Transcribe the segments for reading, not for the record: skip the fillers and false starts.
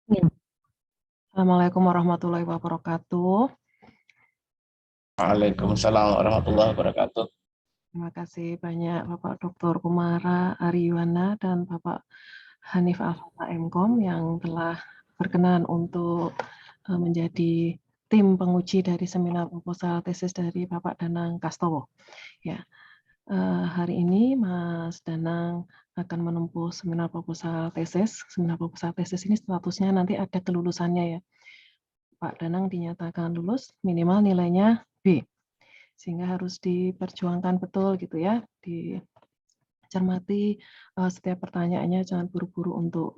Ya. Assalamualaikum warahmatullahi wabarakatuh. Waalaikumsalam warahmatullahi wabarakatuh. Terima kasih banyak Bapak Dr. Kumara Ariyuwana dan Bapak Hanif Alfata Mkom yang telah berkenan untuk menjadi tim penguji dari seminar proposal tesis dari Bapak Danang Kastowo. Ya, hari ini Mas Danang akan menempuh seminar proposal tesis. Seminar proposal tesis ini statusnya nanti ada kelulusannya ya. Pak Danang dinyatakan lulus, minimal nilainya B. Sehingga harus diperjuangkan betul gitu ya, dicermati setiap pertanyaannya, jangan buru-buru untuk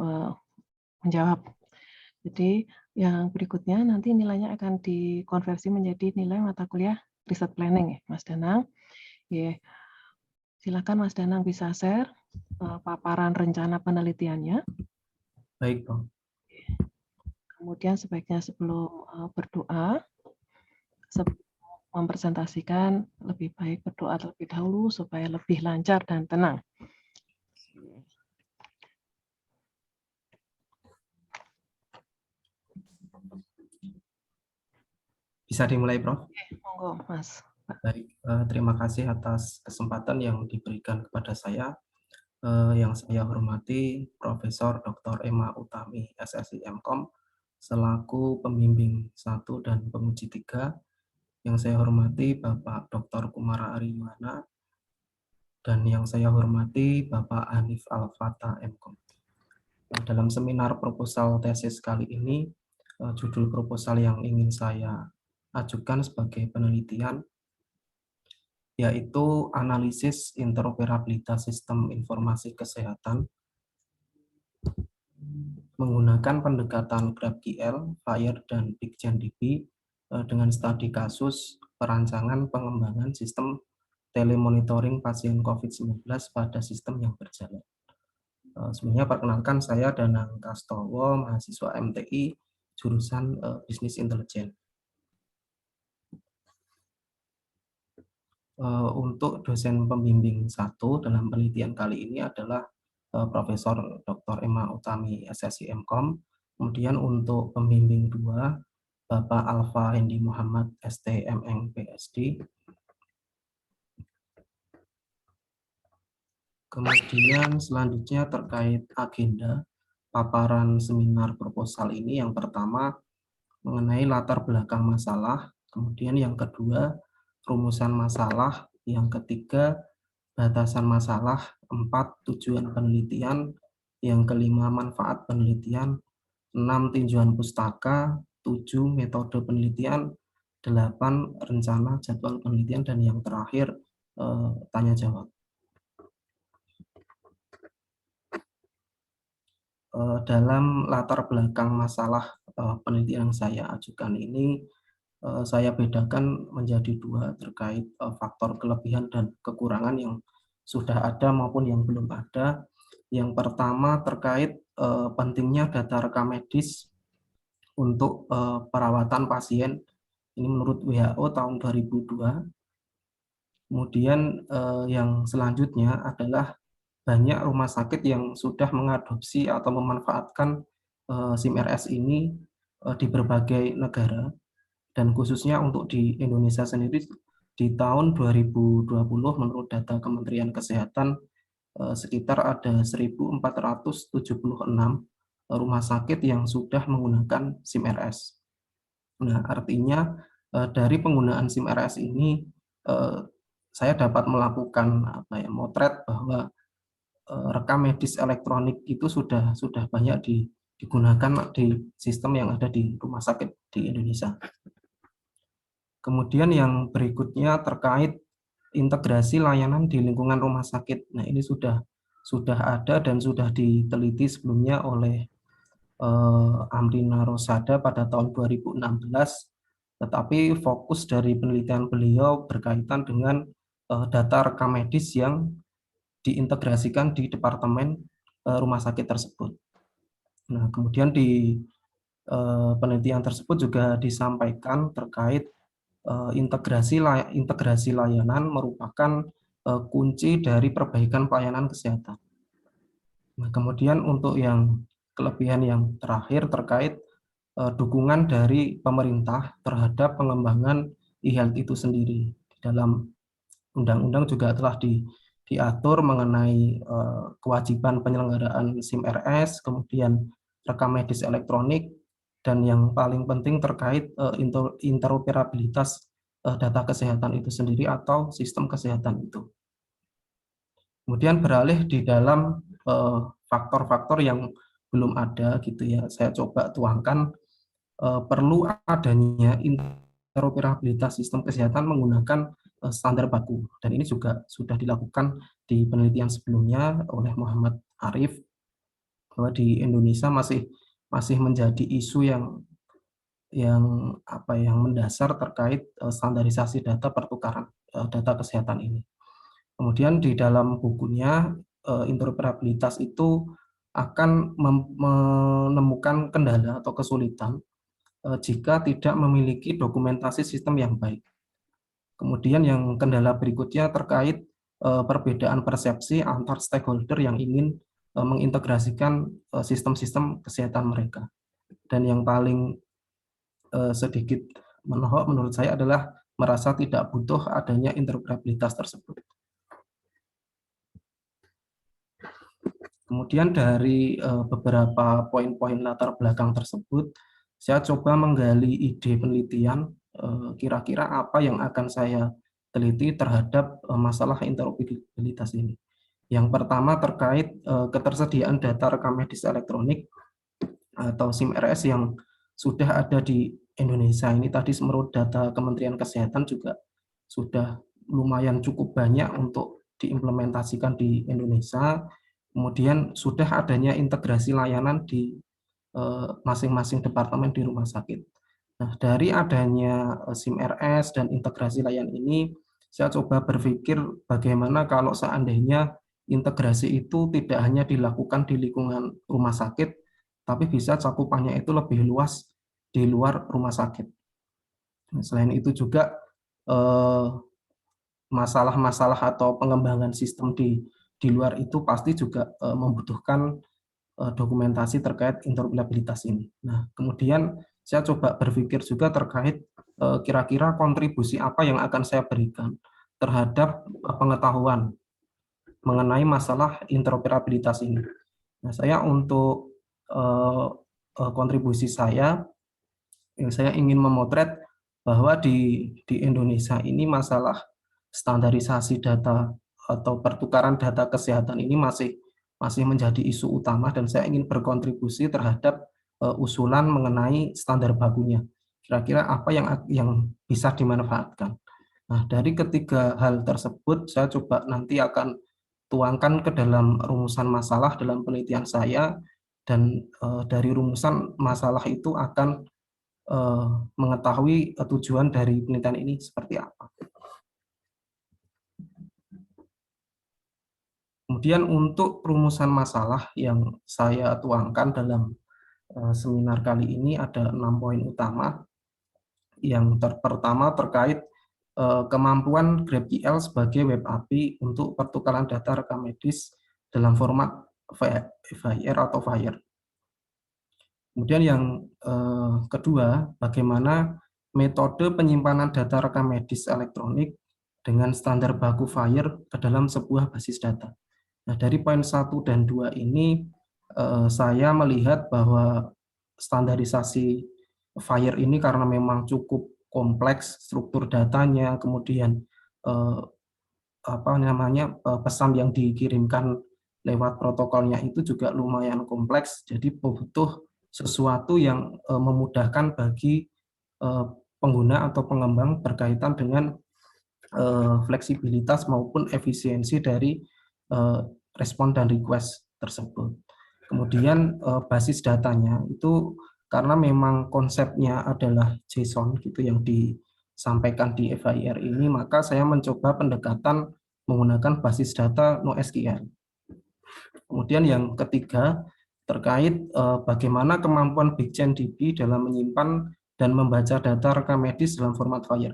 menjawab. Jadi yang berikutnya nanti nilainya akan dikonversi menjadi nilai mata kuliah riset planning ya, Mas Danang. Ya, silakan Mas Danang bisa share paparan rencana penelitiannya. Baik, Bang. Kemudian sebaiknya sebelum berdoa, sebelum mempresentasikan, lebih baik berdoa terlebih dahulu supaya lebih lancar dan tenang. Bisa dimulai, Prof? Oke, monggo, Mas. Baik, terima kasih atas kesempatan yang diberikan kepada saya. Yang saya hormati Profesor Dr. Emma Utami, SSI Mkom, selaku pembimbing 1 dan penguji 3. Yang saya hormati Bapak Dr. Kumara Ariyuwana, dan yang saya hormati Bapak Hanif Alfata Mkom. Dalam seminar proposal tesis kali ini, judul proposal yang ingin saya ajukan sebagai penelitian yaitu analisis interoperabilitas sistem informasi kesehatan menggunakan pendekatan GraphQL, FHIR, dan BigChainDB dengan studi kasus perancangan pengembangan sistem telemonitoring pasien COVID-19 pada sistem yang berjalan. Sebenarnya perkenalkan, saya Danang Kastowo, mahasiswa MTI, jurusan Bisnis Intelijen. Untuk dosen pembimbing 1 dalam penelitian kali ini adalah Profesor Dr. Emma Utami, SSI Mkom. Kemudian untuk pembimbing 2, Bapak Alfa Hendi Muhammad, STMM PSD. Kemudian selanjutnya terkait agenda paparan seminar proposal ini, yang pertama mengenai latar belakang masalah, kemudian yang kedua rumusan masalah, yang ketiga batasan masalah, 4 tujuan penelitian, yang kelima manfaat penelitian, 6 tinjauan pustaka, 7 metode penelitian, 8 rencana jadwal penelitian, dan yang terakhir tanya jawab. Dalam latar belakang masalah penelitian yang saya ajukan ini, saya bedakan menjadi 2 terkait faktor kelebihan dan kekurangan yang sudah ada maupun yang belum ada. Yang pertama terkait pentingnya data rekam medis untuk perawatan pasien. Ini menurut WHO tahun 2002. Kemudian yang selanjutnya adalah banyak rumah sakit yang sudah mengadopsi atau memanfaatkan SIM-RS ini di berbagai negara. Dan khususnya untuk di Indonesia sendiri, di tahun 2020 menurut data Kementerian Kesehatan sekitar ada 1.476 rumah sakit yang sudah menggunakan SIM-RS. Nah, artinya dari penggunaan SIM-RS ini saya dapat melakukan motret bahwa rekam medis elektronik itu sudah banyak digunakan di sistem yang ada di rumah sakit di Indonesia. Kemudian yang berikutnya terkait integrasi layanan di lingkungan rumah sakit. Nah, ini sudah ada dan sudah diteliti sebelumnya oleh Amrina Rosada pada tahun 2016, tetapi fokus dari penelitian beliau berkaitan dengan data rekam medis yang diintegrasikan di departemen rumah sakit tersebut. Nah, kemudian di penelitian tersebut juga disampaikan terkait integrasi layanan merupakan kunci dari perbaikan pelayanan kesehatan. Nah, kemudian untuk yang kelebihan yang terakhir terkait dukungan dari pemerintah terhadap pengembangan e-health itu sendiri. Di dalam undang-undang juga telah diatur mengenai kewajiban penyelenggaraan SIM RS, kemudian rekam medis elektronik, dan yang paling penting terkait interoperabilitas data kesehatan itu sendiri atau sistem kesehatan itu. Kemudian beralih di dalam faktor-faktor yang belum ada gitu ya, saya coba tuangkan perlu adanya interoperabilitas sistem kesehatan menggunakan standar baku, dan ini juga sudah dilakukan di penelitian sebelumnya oleh Muhammad Arif bahwa di Indonesia masih menjadi isu yang mendasar terkait standarisasi data pertukaran data kesehatan ini. Kemudian di dalam bukunya interoperabilitas itu akan menemukan kendala atau kesulitan jika tidak memiliki dokumentasi sistem yang baik. Kemudian yang kendala berikutnya terkait perbedaan persepsi antar stakeholder yang ingin mengintegrasikan sistem-sistem kesehatan mereka. Dan yang paling sedikit menohok menurut saya adalah merasa tidak butuh adanya interoperabilitas tersebut. Kemudian dari beberapa poin-poin latar belakang tersebut, saya coba menggali ide penelitian kira-kira apa yang akan saya teliti terhadap masalah interoperabilitas ini. Yang pertama terkait ketersediaan data rekam medis elektronik atau SIM RS yang sudah ada di Indonesia. Ini tadi menurut data Kementerian Kesehatan juga sudah lumayan cukup banyak untuk diimplementasikan di Indonesia. Kemudian sudah adanya integrasi layanan di masing-masing departemen di rumah sakit. Nah, dari adanya SIM RS dan integrasi layanan ini, saya coba berpikir bagaimana kalau seandainya integrasi itu tidak hanya dilakukan di lingkungan rumah sakit, tapi bisa cakupannya itu lebih luas di luar rumah sakit. Nah, selain itu juga masalah-masalah atau pengembangan sistem di luar itu pasti juga membutuhkan dokumentasi terkait interoperabilitas ini. Nah, kemudian saya coba berpikir juga terkait kira-kira kontribusi apa yang akan saya berikan terhadap pengetahuan mengenai masalah interoperabilitas ini. Nah, saya untuk kontribusi saya ingin memotret bahwa di Indonesia ini masalah standarisasi data atau pertukaran data kesehatan ini masih menjadi isu utama, dan saya ingin berkontribusi terhadap usulan mengenai standar bakunya. Kira-kira apa yang bisa dimanfaatkan. Nah, dari ketiga hal tersebut saya coba nanti akan tuangkan ke dalam rumusan masalah dalam penelitian saya, dan dari rumusan masalah itu akan mengetahui tujuan dari penelitian ini seperti apa. Kemudian untuk rumusan masalah yang saya tuangkan dalam seminar kali ini ada 6 poin utama. Yang pertama terkait kemampuan GraphQL sebagai web API untuk pertukaran data rekam medis dalam format FHIR atau FHIR. Kemudian yang kedua, bagaimana metode penyimpanan data rekam medis elektronik dengan standar baku FHIR ke dalam sebuah basis data. Nah, dari poin 1 dan 2 ini saya melihat bahwa standarisasi FHIR ini karena memang cukup kompleks struktur datanya, kemudian pesan yang dikirimkan lewat protokolnya itu juga lumayan kompleks, jadi butuh sesuatu yang memudahkan bagi pengguna atau pengembang berkaitan dengan fleksibilitas maupun efisiensi dari respon dan request tersebut. Kemudian basis datanya itu karena memang konsepnya adalah JSON gitu yang disampaikan di FHIR ini, maka saya mencoba pendekatan menggunakan basis data NoSQL. Kemudian yang ketiga terkait bagaimana kemampuan BigchainDB dalam menyimpan dan membaca data rekam medis dalam format FHIR.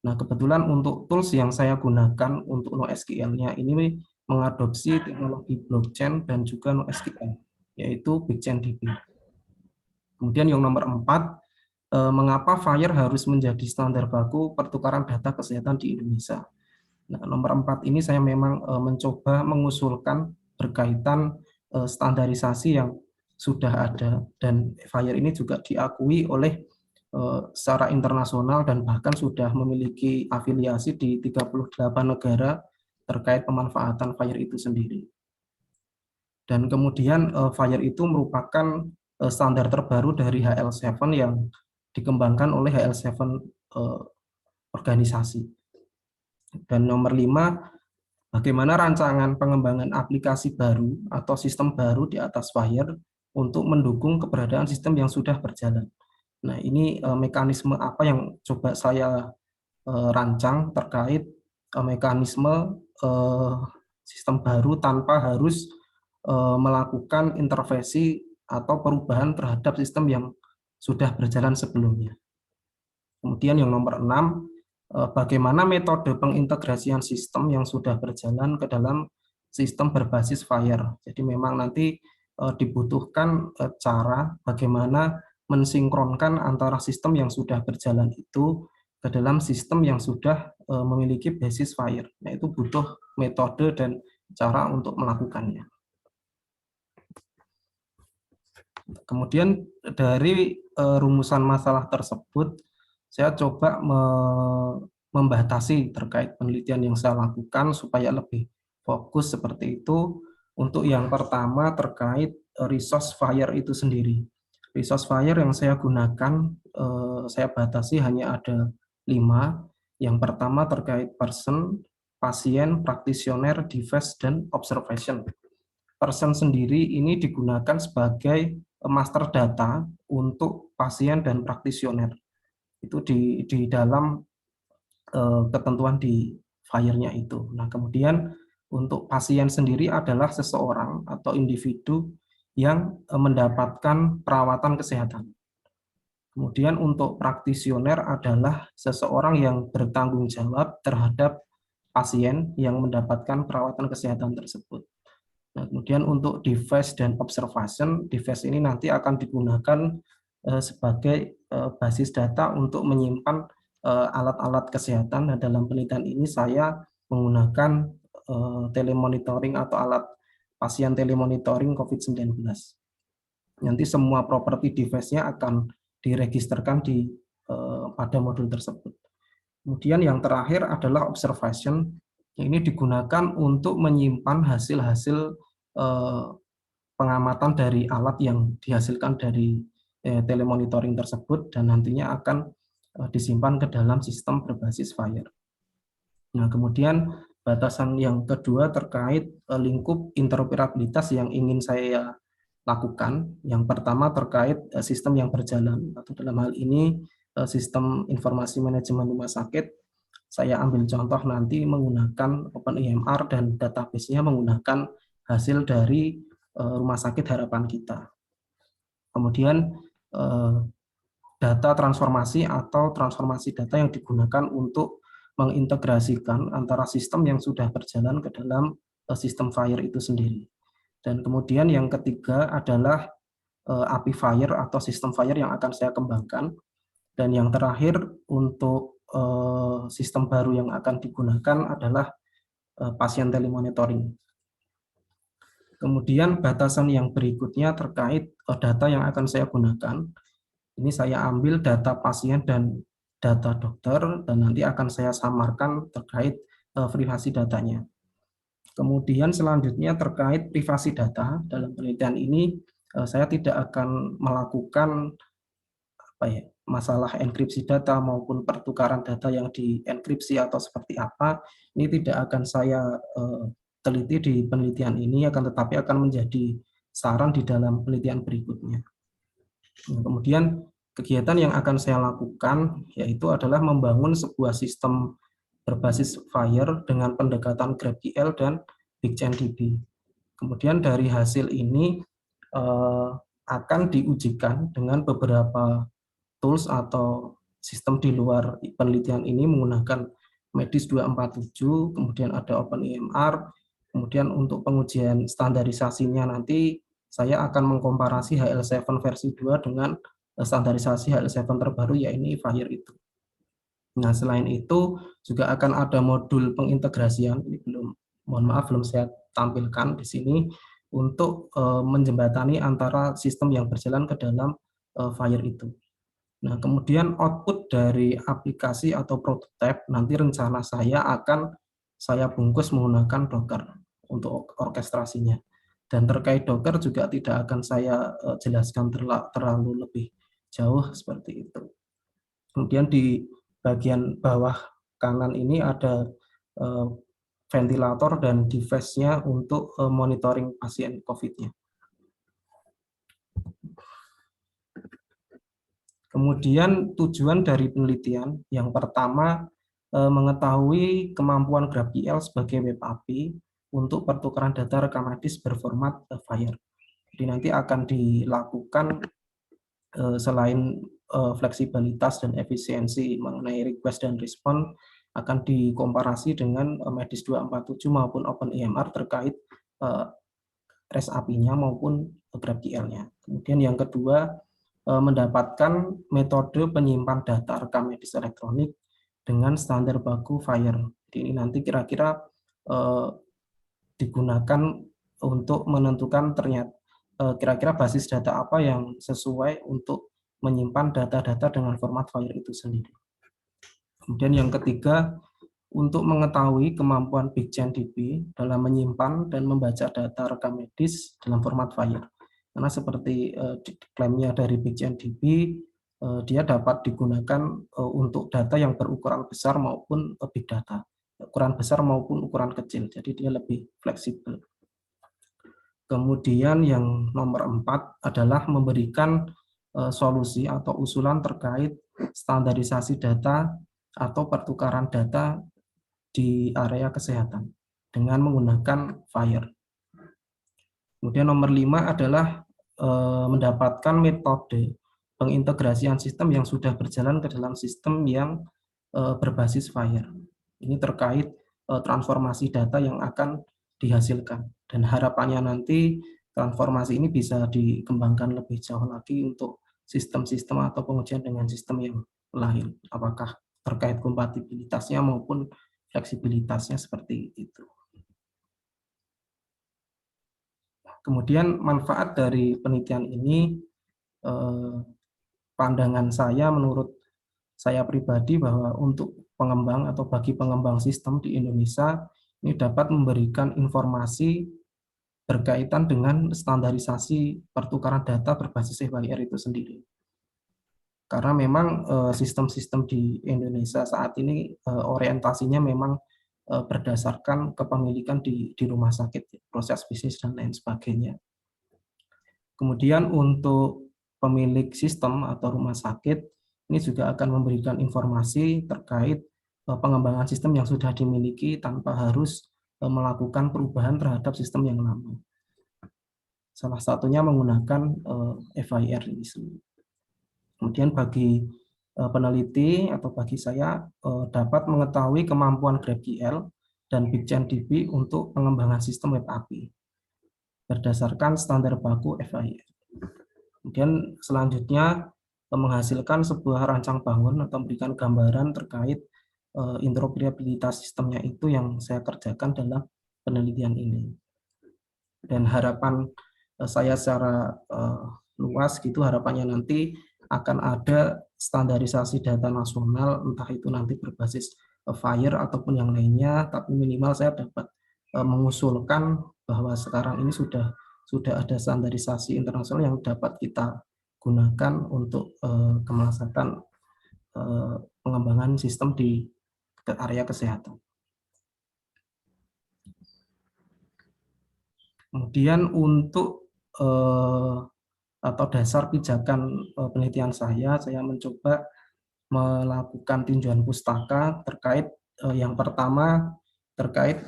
Nah, kebetulan untuk tools yang saya gunakan untuk NoSQL-nya ini mengadopsi teknologi blockchain dan juga NoSQL. yaitu BigchainDB. Kemudian yang nomor 4, mengapa FHIR harus menjadi standar baku pertukaran data kesehatan di Indonesia. Nah, nomor 4 ini saya memang mencoba mengusulkan berkaitan standarisasi yang sudah ada, dan FHIR ini juga diakui oleh secara internasional dan bahkan sudah memiliki afiliasi di 38 negara terkait pemanfaatan FHIR itu sendiri. Dan kemudian FHIR itu merupakan standar terbaru dari HL7 yang dikembangkan oleh HL7 organisasi. Dan nomor 5, bagaimana rancangan pengembangan aplikasi baru atau sistem baru di atas FHIR untuk mendukung keberadaan sistem yang sudah berjalan. Nah, ini mekanisme apa yang coba saya rancang terkait mekanisme sistem baru tanpa harus melakukan intervensi atau perubahan terhadap sistem yang sudah berjalan sebelumnya. Kemudian yang nomor 6, bagaimana metode pengintegrasian sistem yang sudah berjalan ke dalam sistem berbasis FHIR. Jadi memang nanti dibutuhkan cara bagaimana mensinkronkan antara sistem yang sudah berjalan itu ke dalam sistem yang sudah memiliki basis FHIR. Nah, itu butuh metode dan cara untuk melakukannya. Kemudian dari rumusan masalah tersebut, saya coba membatasi terkait penelitian yang saya lakukan supaya lebih fokus seperti itu. Untuk yang pertama terkait resource FHIR itu sendiri. Resource FHIR yang saya gunakan, saya batasi hanya ada 5. Yang pertama terkait person, pasien, practitioner, device, dan observation. Person sendiri ini digunakan sebagai master data untuk pasien dan praktisioner. Itu di dalam ketentuan di FHIR-nya itu. Nah, kemudian untuk pasien sendiri adalah seseorang atau individu yang mendapatkan perawatan kesehatan. Kemudian untuk praktisioner adalah seseorang yang bertanggung jawab terhadap pasien yang mendapatkan perawatan kesehatan tersebut. Nah, kemudian untuk device dan observation, device ini nanti akan digunakan sebagai basis data untuk menyimpan alat-alat kesehatan. Nah, dalam penelitian ini saya menggunakan telemonitoring atau alat pasien telemonitoring COVID-19. Nanti semua properti device-nya akan diregisterkan pada modul tersebut. Kemudian yang terakhir adalah observation. Ini digunakan untuk menyimpan hasil-hasil pengamatan dari alat yang dihasilkan dari telemonitoring tersebut dan nantinya akan disimpan ke dalam sistem berbasis FHIR. Nah, kemudian batasan yang kedua terkait lingkup interoperabilitas yang ingin saya lakukan. Yang pertama terkait sistem yang berjalan, atau dalam hal ini sistem informasi manajemen rumah sakit. Saya ambil contoh nanti menggunakan OpenEMR dan database-nya menggunakan hasil dari Rumah Sakit Harapan Kita. Kemudian data transformasi atau transformasi data yang digunakan untuk mengintegrasikan antara sistem yang sudah berjalan ke dalam sistem FHIR itu sendiri. Dan kemudian yang ketiga adalah API FHIR atau sistem FHIR yang akan saya kembangkan. Dan yang terakhir untuk sistem baru yang akan digunakan adalah pasien telemonitoring. Kemudian batasan yang berikutnya terkait data yang akan saya gunakan. Ini saya ambil data pasien dan data dokter dan nanti akan saya samarkan terkait privasi datanya. Kemudian selanjutnya terkait privasi data, dalam penelitian ini saya tidak akan melakukan masalah enkripsi data maupun pertukaran data yang dienkripsi atau seperti apa, ini tidak akan saya teliti di penelitian ini, akan tetapi akan menjadi saran di dalam penelitian berikutnya. Nah, kemudian kegiatan yang akan saya lakukan yaitu adalah membangun sebuah sistem berbasis FHIR dengan pendekatan GraphQL dan BigchainDB. Kemudian dari hasil ini akan diujikan dengan beberapa tools atau sistem di luar penelitian ini menggunakan Medis 247, kemudian ada OpenEMR, kemudian untuk pengujian standarisasinya nanti saya akan mengkomparasi HL7 versi 2 dengan standarisasi HL7 terbaru, yaitu FHIR itu. Nah, selain itu juga akan ada modul pengintegrasian, ini mohon maaf belum saya tampilkan di sini, untuk menjembatani antara sistem yang berjalan ke dalam FHIR itu. Nah, kemudian output dari aplikasi atau prototipe nanti rencana saya akan saya bungkus menggunakan Docker untuk orkestrasinya. Dan terkait Docker juga tidak akan saya jelaskan terlalu lebih jauh seperti itu. Kemudian di bagian bawah kanan ini ada ventilator dan device-nya untuk monitoring pasien COVID-nya. Kemudian tujuan dari penelitian yang pertama mengetahui kemampuan GraphQL sebagai web API untuk pertukaran data rekam medis berformat FHIR. Jadi nanti akan dilakukan selain fleksibilitas dan efisiensi mengenai request dan respon, akan dikomparasi dengan Medis 247 maupun OpenEMR terkait REST API-nya maupun GraphQL-nya. Kemudian yang kedua, mendapatkan metode penyimpan data rekam medis elektronik dengan standar baku FHIR. Jadi ini nanti kira-kira digunakan untuk menentukan ternyata kira-kira basis data apa yang sesuai untuk menyimpan data-data dengan format FHIR itu sendiri. Kemudian yang ketiga, untuk mengetahui kemampuan BigchainDB dalam menyimpan dan membaca data rekam medis dalam format FHIR. Karena seperti klaimnya dari BigchainDB, dia dapat digunakan untuk data yang berukuran besar maupun big data, ukuran besar maupun ukuran kecil, jadi dia lebih fleksibel. Kemudian yang nomor 4 adalah memberikan solusi atau usulan terkait standarisasi data atau pertukaran data di area kesehatan dengan menggunakan FHIR. Kemudian nomor 5 adalah mendapatkan metode pengintegrasian sistem yang sudah berjalan ke dalam sistem yang berbasis FHIR. Ini terkait transformasi data yang akan dihasilkan. Dan harapannya nanti transformasi ini bisa dikembangkan lebih jauh lagi untuk sistem-sistem atau pengujian dengan sistem yang lain. Apakah terkait kompatibilitasnya maupun fleksibilitasnya seperti itu. Kemudian manfaat dari penelitian ini, pandangan saya menurut saya pribadi bahwa untuk pengembang atau bagi pengembang sistem di Indonesia ini dapat memberikan informasi berkaitan dengan standarisasi pertukaran data berbasis FHIR itu sendiri. Karena memang sistem-sistem di Indonesia saat ini orientasinya memang berdasarkan kepemilikan di rumah sakit, proses bisnis dan lain sebagainya. Kemudian untuk pemilik sistem atau rumah sakit, ini juga akan memberikan informasi terkait pengembangan sistem yang sudah dimiliki tanpa harus melakukan perubahan terhadap sistem yang lama. Salah satunya menggunakan FHIR ini sendiri. Kemudian bagi peneliti atau bagi saya dapat mengetahui kemampuan GraphQL dan BigchainDB untuk pengembangan sistem web API berdasarkan standar baku FHIR. Kemudian selanjutnya menghasilkan sebuah rancang bangun atau memberikan gambaran terkait interoperabilitas sistemnya itu yang saya kerjakan dalam penelitian ini. Dan harapan saya secara luas gitu, harapannya nanti akan ada standarisasi data nasional, entah itu nanti berbasis FHIR ataupun yang lainnya, tapi minimal saya dapat mengusulkan bahwa sekarang ini sudah ada standarisasi internasional yang dapat kita gunakan untuk kemaslahatan pengembangan sistem di area kesehatan. Kemudian untuk atau dasar pijakan penelitian saya mencoba melakukan tinjauan pustaka terkait yang pertama terkait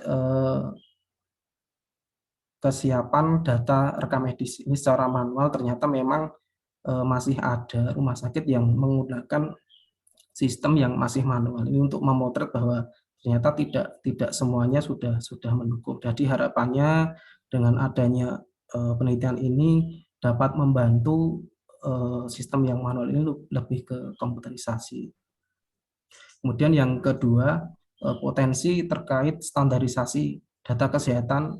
kesiapan data rekam medis. Ini secara manual ternyata memang masih ada rumah sakit yang menggunakan sistem yang masih manual. Ini untuk memotret bahwa ternyata tidak semuanya sudah mendukung. Jadi harapannya dengan adanya penelitian ini dapat membantu sistem yang manual ini lebih ke komputerisasi. Kemudian yang kedua, potensi terkait standarisasi data kesehatan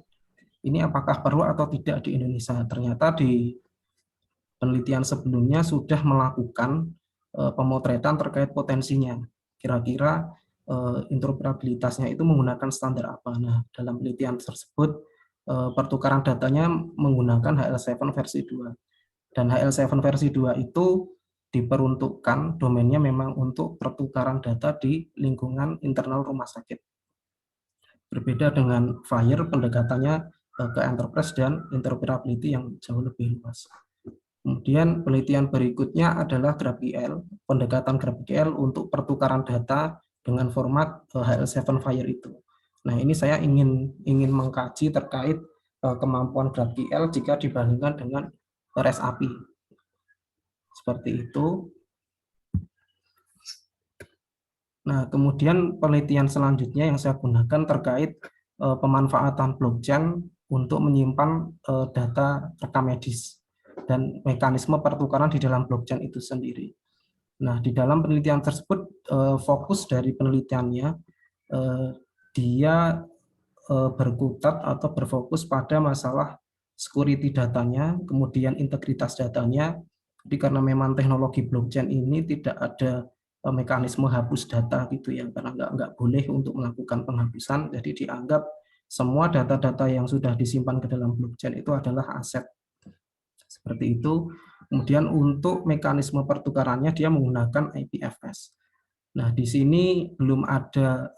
ini apakah perlu atau tidak di Indonesia. Ternyata di penelitian sebelumnya sudah melakukan pemotretan terkait potensinya. Kira-kira interoperabilitasnya itu menggunakan standar apa. Nah, dalam penelitian tersebut pertukaran datanya menggunakan HL7 versi 2. Dan HL7 versi 2 itu diperuntukkan domainnya memang untuk pertukaran data di lingkungan internal rumah sakit. Berbeda dengan FHIR, pendekatannya ke enterprise dan interoperability yang jauh lebih luas. Kemudian penelitian berikutnya adalah GraphQL, pendekatan GraphQL untuk pertukaran data dengan format HL7 FHIR itu. Nah, ini saya ingin mengkaji terkait kemampuan GraphQL jika dibandingkan dengan REST API. Seperti itu. Nah, kemudian penelitian selanjutnya yang saya gunakan terkait pemanfaatan blockchain untuk menyimpan data rekam medis dan mekanisme pertukaran di dalam blockchain itu sendiri. Nah, di dalam penelitian tersebut fokus dari penelitiannya dia berkutat atau berfokus pada masalah security datanya, kemudian integritas datanya. Jadi karena memang teknologi blockchain ini tidak ada mekanisme hapus data gitu ya, karena nggak boleh untuk melakukan penghapusan, jadi dianggap semua data-data yang sudah disimpan ke dalam blockchain itu adalah aset. Seperti itu. Kemudian untuk mekanisme pertukarannya dia menggunakan IPFS. Nah, di sini belum ada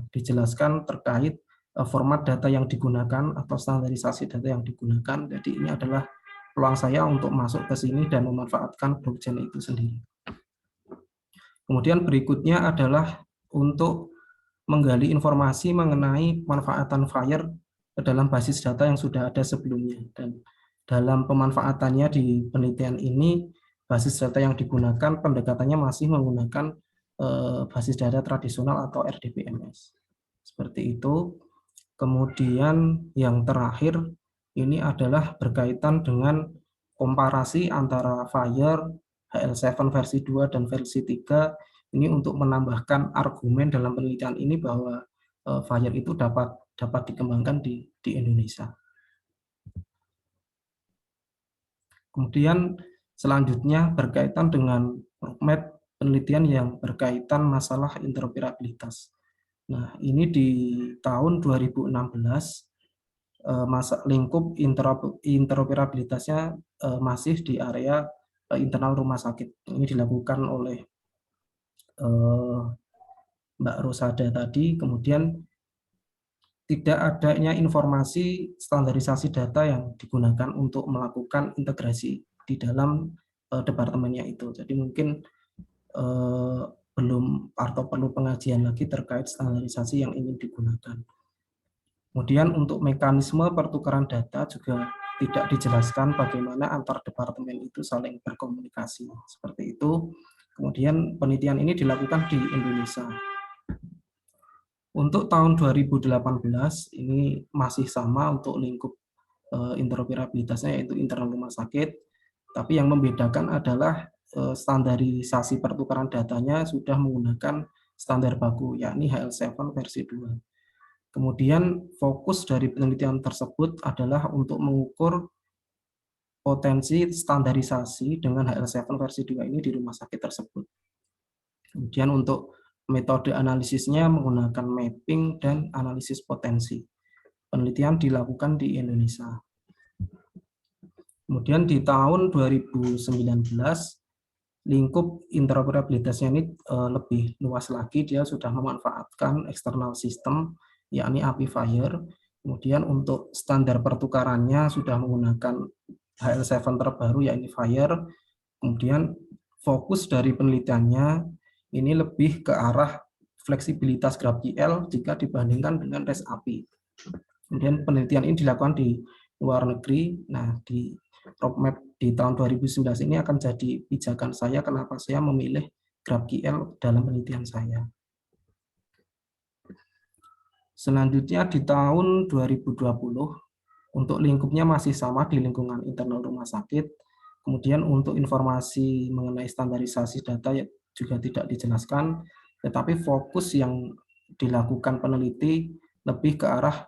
dijelaskan terkait format data yang digunakan atau standarisasi data yang digunakan. Jadi ini adalah peluang saya untuk masuk ke sini dan memanfaatkan blockchain itu sendiri. Kemudian berikutnya adalah untuk menggali informasi mengenai pemanfaatan FHIR dalam basis data yang sudah ada sebelumnya. Dan dalam pemanfaatannya di penelitian ini, basis data yang digunakan pendekatannya masih menggunakan basis data tradisional atau RDBMS. Seperti itu. Kemudian yang terakhir ini adalah berkaitan dengan komparasi antara FHIR, HL7 versi 2 dan versi 3 ini untuk menambahkan argumen dalam penelitian ini bahwa FHIR itu dapat dikembangkan di Indonesia. Kemudian selanjutnya berkaitan dengan roadmap penelitian yang berkaitan masalah interoperabilitas. Nah, ini di tahun 2016 lingkup interoperabilitasnya masih di area internal rumah sakit. Ini dilakukan oleh Mbak Rosada tadi. Kemudian tidak adanya informasi standarisasi data yang digunakan untuk melakukan integrasi di dalam departemennya itu. Jadi mungkin belum atau perlu pengajian lagi terkait standarisasi yang ingin digunakan. Kemudian untuk mekanisme pertukaran data juga tidak dijelaskan bagaimana antar departemen itu saling berkomunikasi. Seperti itu. Kemudian penelitian ini dilakukan di Indonesia. Untuk tahun 2018 ini masih sama untuk lingkup interoperabilitasnya yaitu internal rumah sakit, tapi yang membedakan adalah standarisasi pertukaran datanya sudah menggunakan standar baku yakni HL7 versi 2. Kemudian fokus dari penelitian tersebut adalah untuk mengukur potensi standarisasi dengan HL7 versi 2 ini di rumah sakit tersebut. Kemudian untuk metode analisisnya menggunakan mapping dan analisis potensi. Penelitian dilakukan di Indonesia. Kemudian di tahun 2019, lingkup interoperabilitasnya ini lebih luas lagi. Dia sudah memanfaatkan external system, yakni API FHIR. Kemudian untuk standar pertukarannya sudah menggunakan HL7 terbaru, yakni FHIR. Kemudian fokus dari penelitiannya ini lebih ke arah fleksibilitas GraphQL jika dibandingkan dengan REST API. Kemudian penelitian ini dilakukan di luar negeri. Nah, di roadmap di tahun 2019 ini akan jadi pijakan saya kenapa saya memilih GraphQL dalam penelitian saya. Selanjutnya di tahun 2020 Untuk lingkupnya masih sama di lingkungan internal rumah sakit. Kemudian untuk informasi mengenai standarisasi data juga tidak dijelaskan, tetapi fokus yang dilakukan peneliti lebih ke arah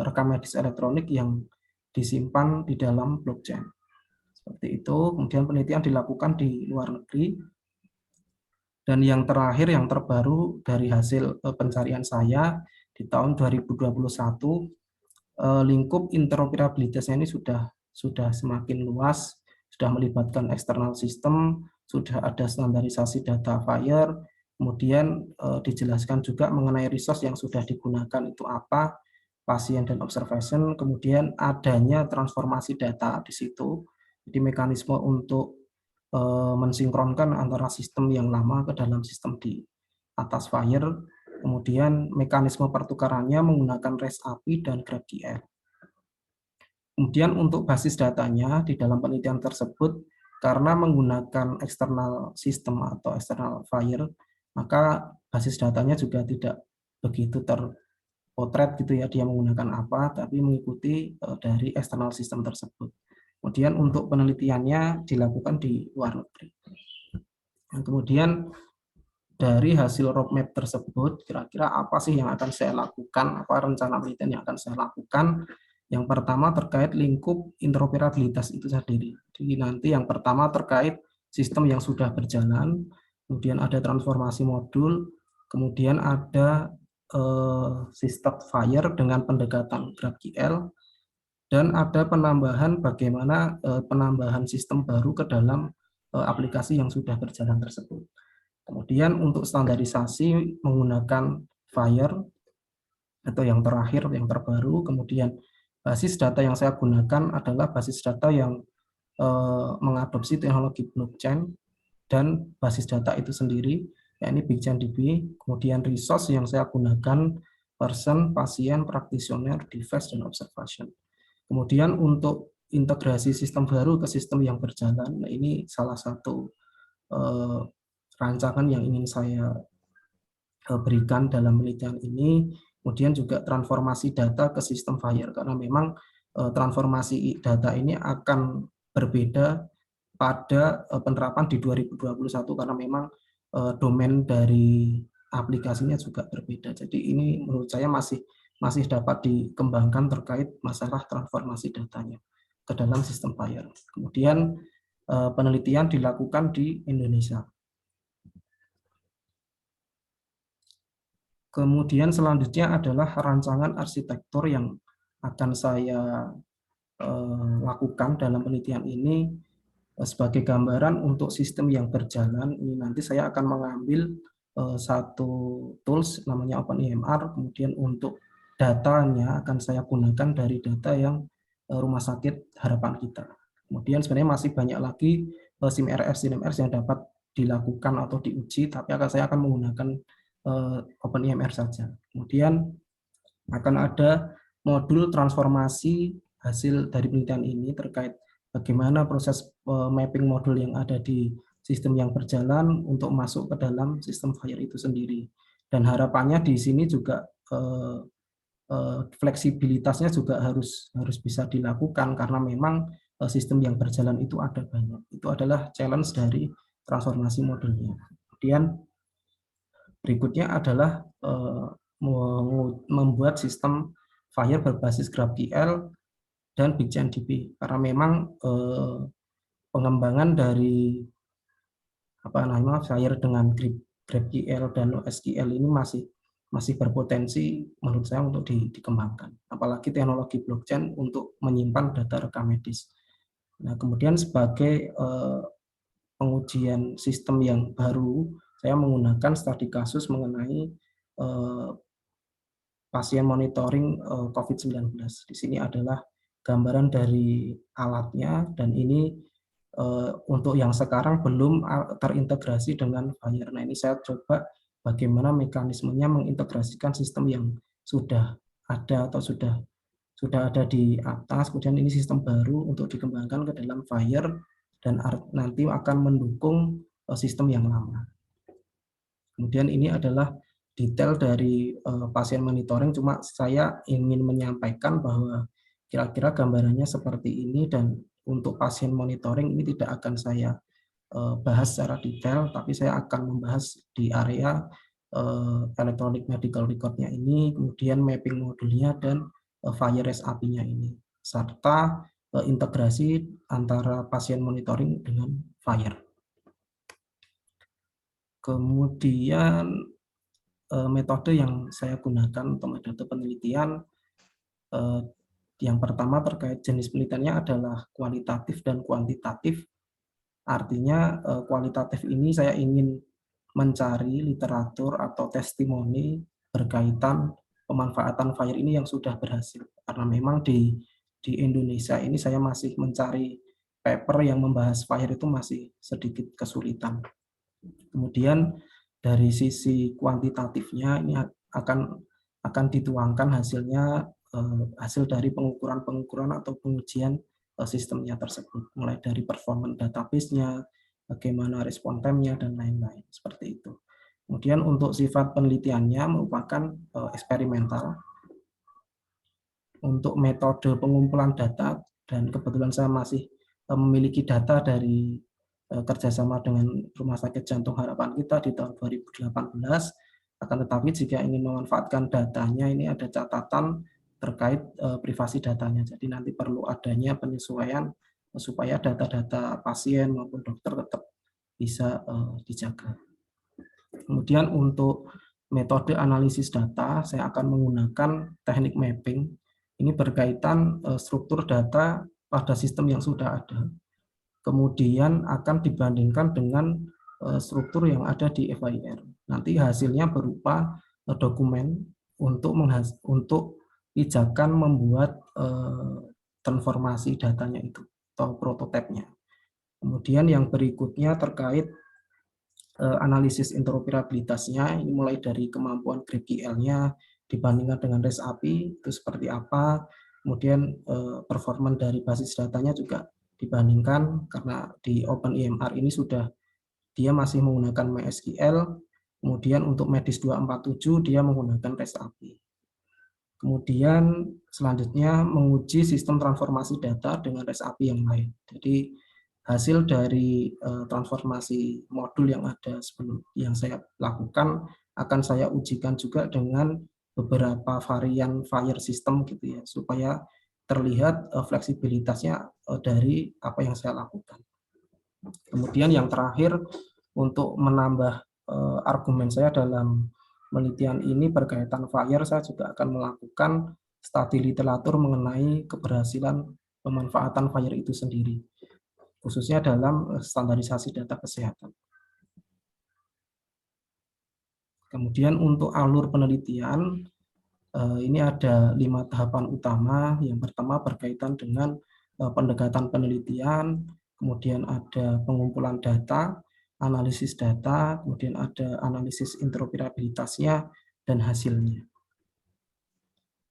rekam medis elektronik yang disimpan di dalam blockchain. Seperti itu. Kemudian penelitian dilakukan di luar negeri. Dan yang terakhir, yang terbaru dari hasil pencarian saya di tahun 2021, lingkup interoperabilitasnya ini sudah semakin luas, sudah melibatkan eksternal sistem, sudah ada standarisasi data FHIR, kemudian dijelaskan juga mengenai resource yang sudah digunakan itu apa, pasien dan observation, kemudian adanya transformasi data di situ, jadi mekanisme untuk mensinkronkan antara sistem yang lama ke dalam sistem di atas FHIR, kemudian mekanisme pertukarannya menggunakan REST API dan GraphQL. Kemudian untuk basis datanya di dalam penelitian tersebut, karena menggunakan eksternal sistem atau eksternal FHIR, maka basis datanya juga tidak begitu terpotret gitu ya, dia menggunakan apa, tapi mengikuti dari eksternal sistem tersebut. Kemudian untuk penelitiannya dilakukan di luar negeri. Nah, kemudian dari hasil roadmap tersebut, kira-kira apa sih yang akan saya lakukan, apa rencana penelitian yang akan saya lakukan. Yang pertama terkait lingkup interoperabilitas itu sendiri. Jadi nanti yang pertama terkait sistem yang sudah berjalan, kemudian ada transformasi modul, kemudian ada sistem FHIR dengan pendekatan GraphQL, dan ada penambahan bagaimana penambahan sistem baru ke dalam aplikasi yang sudah berjalan tersebut. Kemudian untuk standarisasi menggunakan FHIR atau yang terakhir, yang terbaru. Kemudian basis data yang saya gunakan adalah basis data yang mengadopsi teknologi blockchain dan basis data itu sendiri, yakni BigchainDB. Kemudian resource yang saya gunakan person, pasien, practitioner, device, dan observation. Kemudian untuk integrasi sistem baru ke sistem yang berjalan, nah ini salah satu rancangan yang ingin saya berikan dalam penelitian ini. Kemudian juga transformasi data ke sistem FHIR, karena memang transformasi data ini akan berbeda pada penerapan di 2021, karena memang domain dari aplikasinya juga berbeda. Jadi ini menurut saya masih dapat dikembangkan terkait masalah transformasi datanya ke dalam sistem FHIR. Kemudian penelitian dilakukan di Indonesia. Kemudian selanjutnya adalah rancangan arsitektur yang akan saya lakukan dalam penelitian ini sebagai gambaran untuk sistem yang berjalan. Ini nanti saya akan mengambil satu tools namanya OpenEMR, kemudian untuk datanya akan saya gunakan dari data yang Rumah Sakit Harapan Kita. Kemudian sebenarnya masih banyak lagi SIMRS yang dapat dilakukan atau diuji, tapi saya akan menggunakan OpenEMR saja. Kemudian akan ada modul transformasi hasil dari penelitian ini terkait bagaimana proses mapping modul yang ada di sistem yang berjalan untuk masuk ke dalam sistem FHIR itu sendiri. Dan harapannya di sini juga fleksibilitasnya juga harus bisa dilakukan, karena memang sistem yang berjalan itu ada banyak. Itu adalah challenge dari transformasi modulnya. Kemudian berikutnya adalah membuat sistem FHIR berbasis GraphQL dan BigchainDB, karena memang pengembangan dari FHIR dengan GraphQL dan NoSQL ini masih berpotensi menurut saya untuk dikembangkan, apalagi teknologi blockchain untuk menyimpan data rekam medis. Nah, kemudian sebagai pengujian sistem yang baru, saya menggunakan studi kasus mengenai pasien monitoring COVID-19. Di sini adalah gambaran dari alatnya, dan ini untuk yang sekarang belum terintegrasi dengan FHIR. Nah, ini saya coba bagaimana mekanismenya mengintegrasikan sistem yang sudah ada atau sudah ada di atas, kemudian ini sistem baru untuk dikembangkan ke dalam FHIR dan nanti akan mendukung sistem yang lama. Kemudian ini adalah detail dari pasien monitoring, cuma saya ingin menyampaikan bahwa Kira-kira gambarannya seperti ini, dan untuk pasien monitoring ini tidak akan saya bahas secara detail, tapi saya akan membahas di area electronic medical record-nya ini, kemudian mapping modulnya, dan FHIR API-nya ini, serta integrasi antara pasien monitoring dengan FHIR. Kemudian metode yang saya gunakan untuk metode penelitian, yang pertama terkait jenis penelitiannya adalah kualitatif dan kuantitatif. Artinya kualitatif ini saya ingin mencari literatur atau testimoni berkaitan pemanfaatan FHIR ini yang sudah berhasil. Karena memang di Indonesia ini saya masih mencari paper yang membahas FHIR itu masih sedikit kesulitan. Kemudian dari sisi kuantitatifnya ini akan dituangkan hasilnya, hasil dari pengukuran atau pengujian sistemnya tersebut, mulai dari performance database-nya, bagaimana respon time-nya, dan lain-lain, seperti itu. Kemudian untuk sifat penelitiannya merupakan eksperimental. Untuk metode pengumpulan data, dan kebetulan saya masih memiliki data dari kerjasama dengan Rumah Sakit Jantung Harapan Kita di tahun 2018, akan tetapi jika ingin memanfaatkan datanya, ini ada catatan terkait privasi datanya. Jadi nanti perlu adanya penyesuaian supaya data-data pasien maupun dokter tetap bisa dijaga. Kemudian untuk metode analisis data, saya akan menggunakan teknik mapping. Ini berkaitan struktur data pada sistem yang sudah ada, kemudian akan dibandingkan dengan struktur yang ada di FHIR. Nanti hasilnya berupa dokumen untuk pijakan membuat transformasi datanya itu atau prototipenya. Kemudian yang berikutnya terkait analisis interoperabilitasnya, ini mulai dari kemampuan GraphQL-nya dibandingkan dengan REST API itu seperti apa, kemudian performa dari basis datanya juga dibandingkan, karena di OpenEMR ini dia masih menggunakan MySQL, kemudian untuk Medis 247 dia menggunakan REST API. Kemudian selanjutnya menguji sistem transformasi data dengan REST API yang lain. Jadi hasil dari transformasi modul yang ada sebelum yang saya lakukan akan saya ujikan juga dengan beberapa varian FHIR system gitu ya, supaya terlihat fleksibilitasnya dari apa yang saya lakukan. Kemudian yang terakhir, untuk menambah argumen saya dalam penelitian ini berkaitan FHIR, saya juga akan melakukan studi literatur mengenai keberhasilan pemanfaatan FHIR itu sendiri, khususnya dalam standarisasi data kesehatan. Kemudian untuk alur penelitian, ini ada 5 tahapan utama. Yang pertama berkaitan dengan pendekatan penelitian, kemudian ada pengumpulan data, analisis data, kemudian ada analisis interoperabilitasnya, dan hasilnya.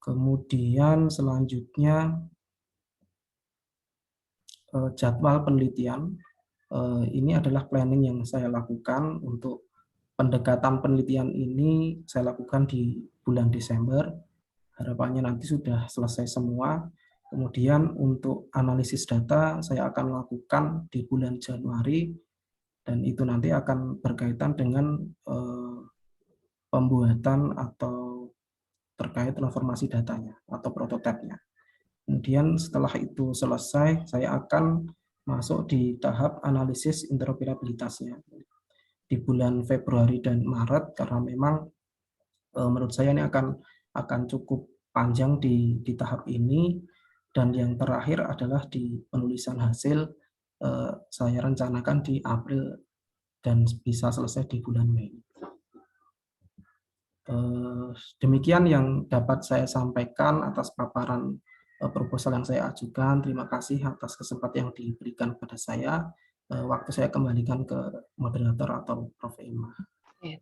Kemudian selanjutnya jadwal penelitian. Ini adalah planning yang saya lakukan. Untuk pendekatan penelitian ini saya lakukan di bulan Desember. Harapannya nanti sudah selesai semua. Kemudian untuk analisis data saya akan lakukan di bulan Januari, dan itu nanti akan berkaitan dengan pembuatan atau terkait transformasi datanya atau prototipenya. Kemudian setelah itu selesai, saya akan masuk di tahap analisis interoperabilitasnya di bulan Februari dan Maret, karena memang menurut saya ini akan cukup panjang di tahap ini. Dan yang terakhir adalah di penulisan hasil, saya rencanakan di April dan bisa selesai di bulan Mei. Demikian yang dapat saya sampaikan atas paparan proposal yang saya ajukan. Terima kasih atas kesempatan yang diberikan kepada saya. Waktu saya kembalikan ke moderator atau Prof. Emma.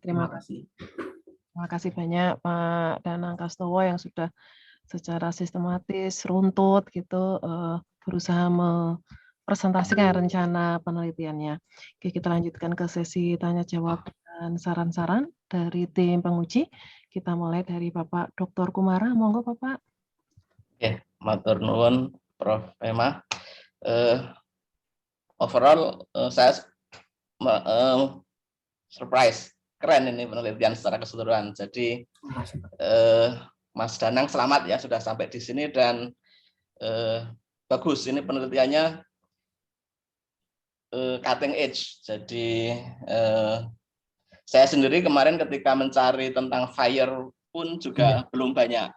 Terima kasih. Terima kasih banyak Pak Danang Kastowo yang sudah secara sistematis, runtut gitu berusaha mempresentasikan rencana penelitiannya. Oke, kita lanjutkan ke sesi tanya jawab dan saran-saran dari tim penguji. Kita mulai dari Bapak Dr. Kumara. Monggo Bapak. Ya, Matur nuwun Prof. Emma. Overall saya surprise, keren ini penelitian secara keseluruhan. Jadi Mas Danang selamat ya sudah sampai di sini dan bagus ini penelitiannya cutting edge. Jadi saya sendiri kemarin ketika mencari tentang fire pun juga belum banyak.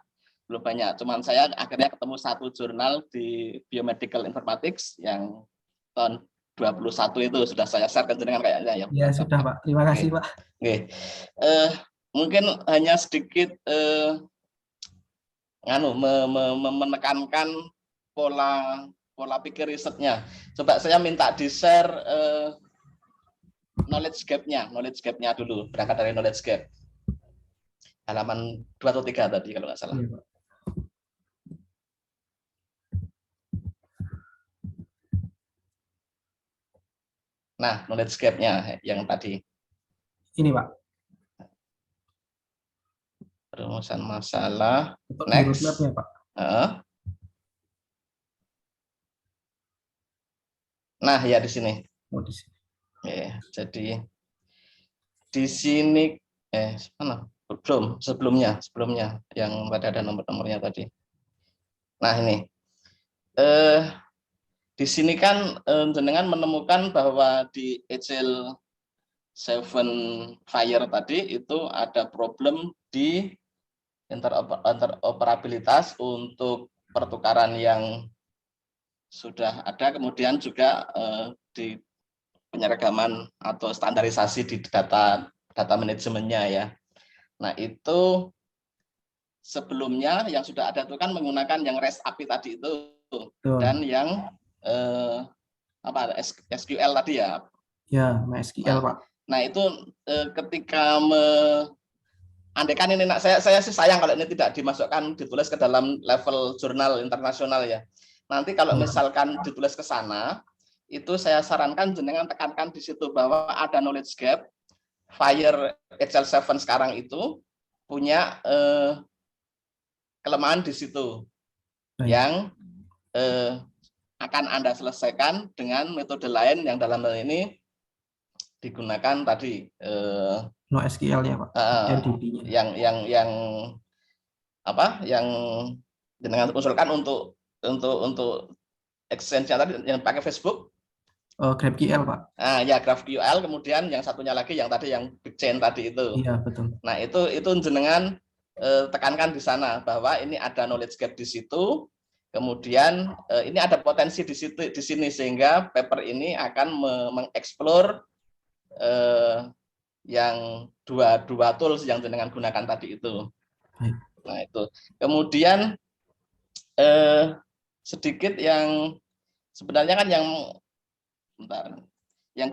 Cuman saya akhirnya ketemu satu jurnal di Biomedical Informatics yang tahun 21 itu sudah saya share ke jenengan kayaknya ya. Ya sudah Pak, terima kasih Pak. Mungkin hanya sedikit menekankan pola pikir risetnya. Coba saya minta di-share knowledge gap-nya dulu, berangkat dari knowledge gap. Halaman 2 atau 3 tadi kalau nggak salah. Iya, Pak. Nah, knowledge gap-nya yang tadi. Ini Pak. Perumusan masalah. Next. Pak. Nah, ya di sini. Oh, di sini. Jadi di sini mana? Sebelumnya yang pada ada nomor-nomornya tadi. Nah, ini. Di sini kan jenengan menemukan bahwa di HL 7 fire tadi itu ada problem di interoperabilitas untuk pertukaran yang sudah ada, kemudian juga di penyeragaman atau standarisasi di data manajemennya ya. Nah itu sebelumnya yang sudah ada itu kan menggunakan yang REST API tadi itu dan yang SQL tadi ya. Ya, MySQL Pak. Nah itu ketika andaikan ini saya sih sayang kalau ini tidak dimasukkan ditulis ke dalam level jurnal internasional ya. Nanti kalau misalkan ditulis ke sana, itu saya sarankan jenengan tekankan di situ bahwa ada knowledge gap. Fire HL7 sekarang itu punya kelemahan di situ yang akan Anda selesaikan dengan metode lain yang dalam hal ini digunakan tadi NoSQL ya Pak. Yang jenengan usulkan untuk exchange tadi yang pakai Facebook. GraphQL Pak. Ya GraphQL, kemudian yang satunya lagi yang tadi yang BigChain tadi itu. Iya betul. Nah itu jenengan tekankan di sana bahwa ini ada knowledge gap di situ. Kemudian ini ada potensi di sini sehingga paper ini akan mengeksplor yang dua tools yang jenengan gunakan tadi itu. Nah itu. Kemudian sedikit yang sebenarnya kan yang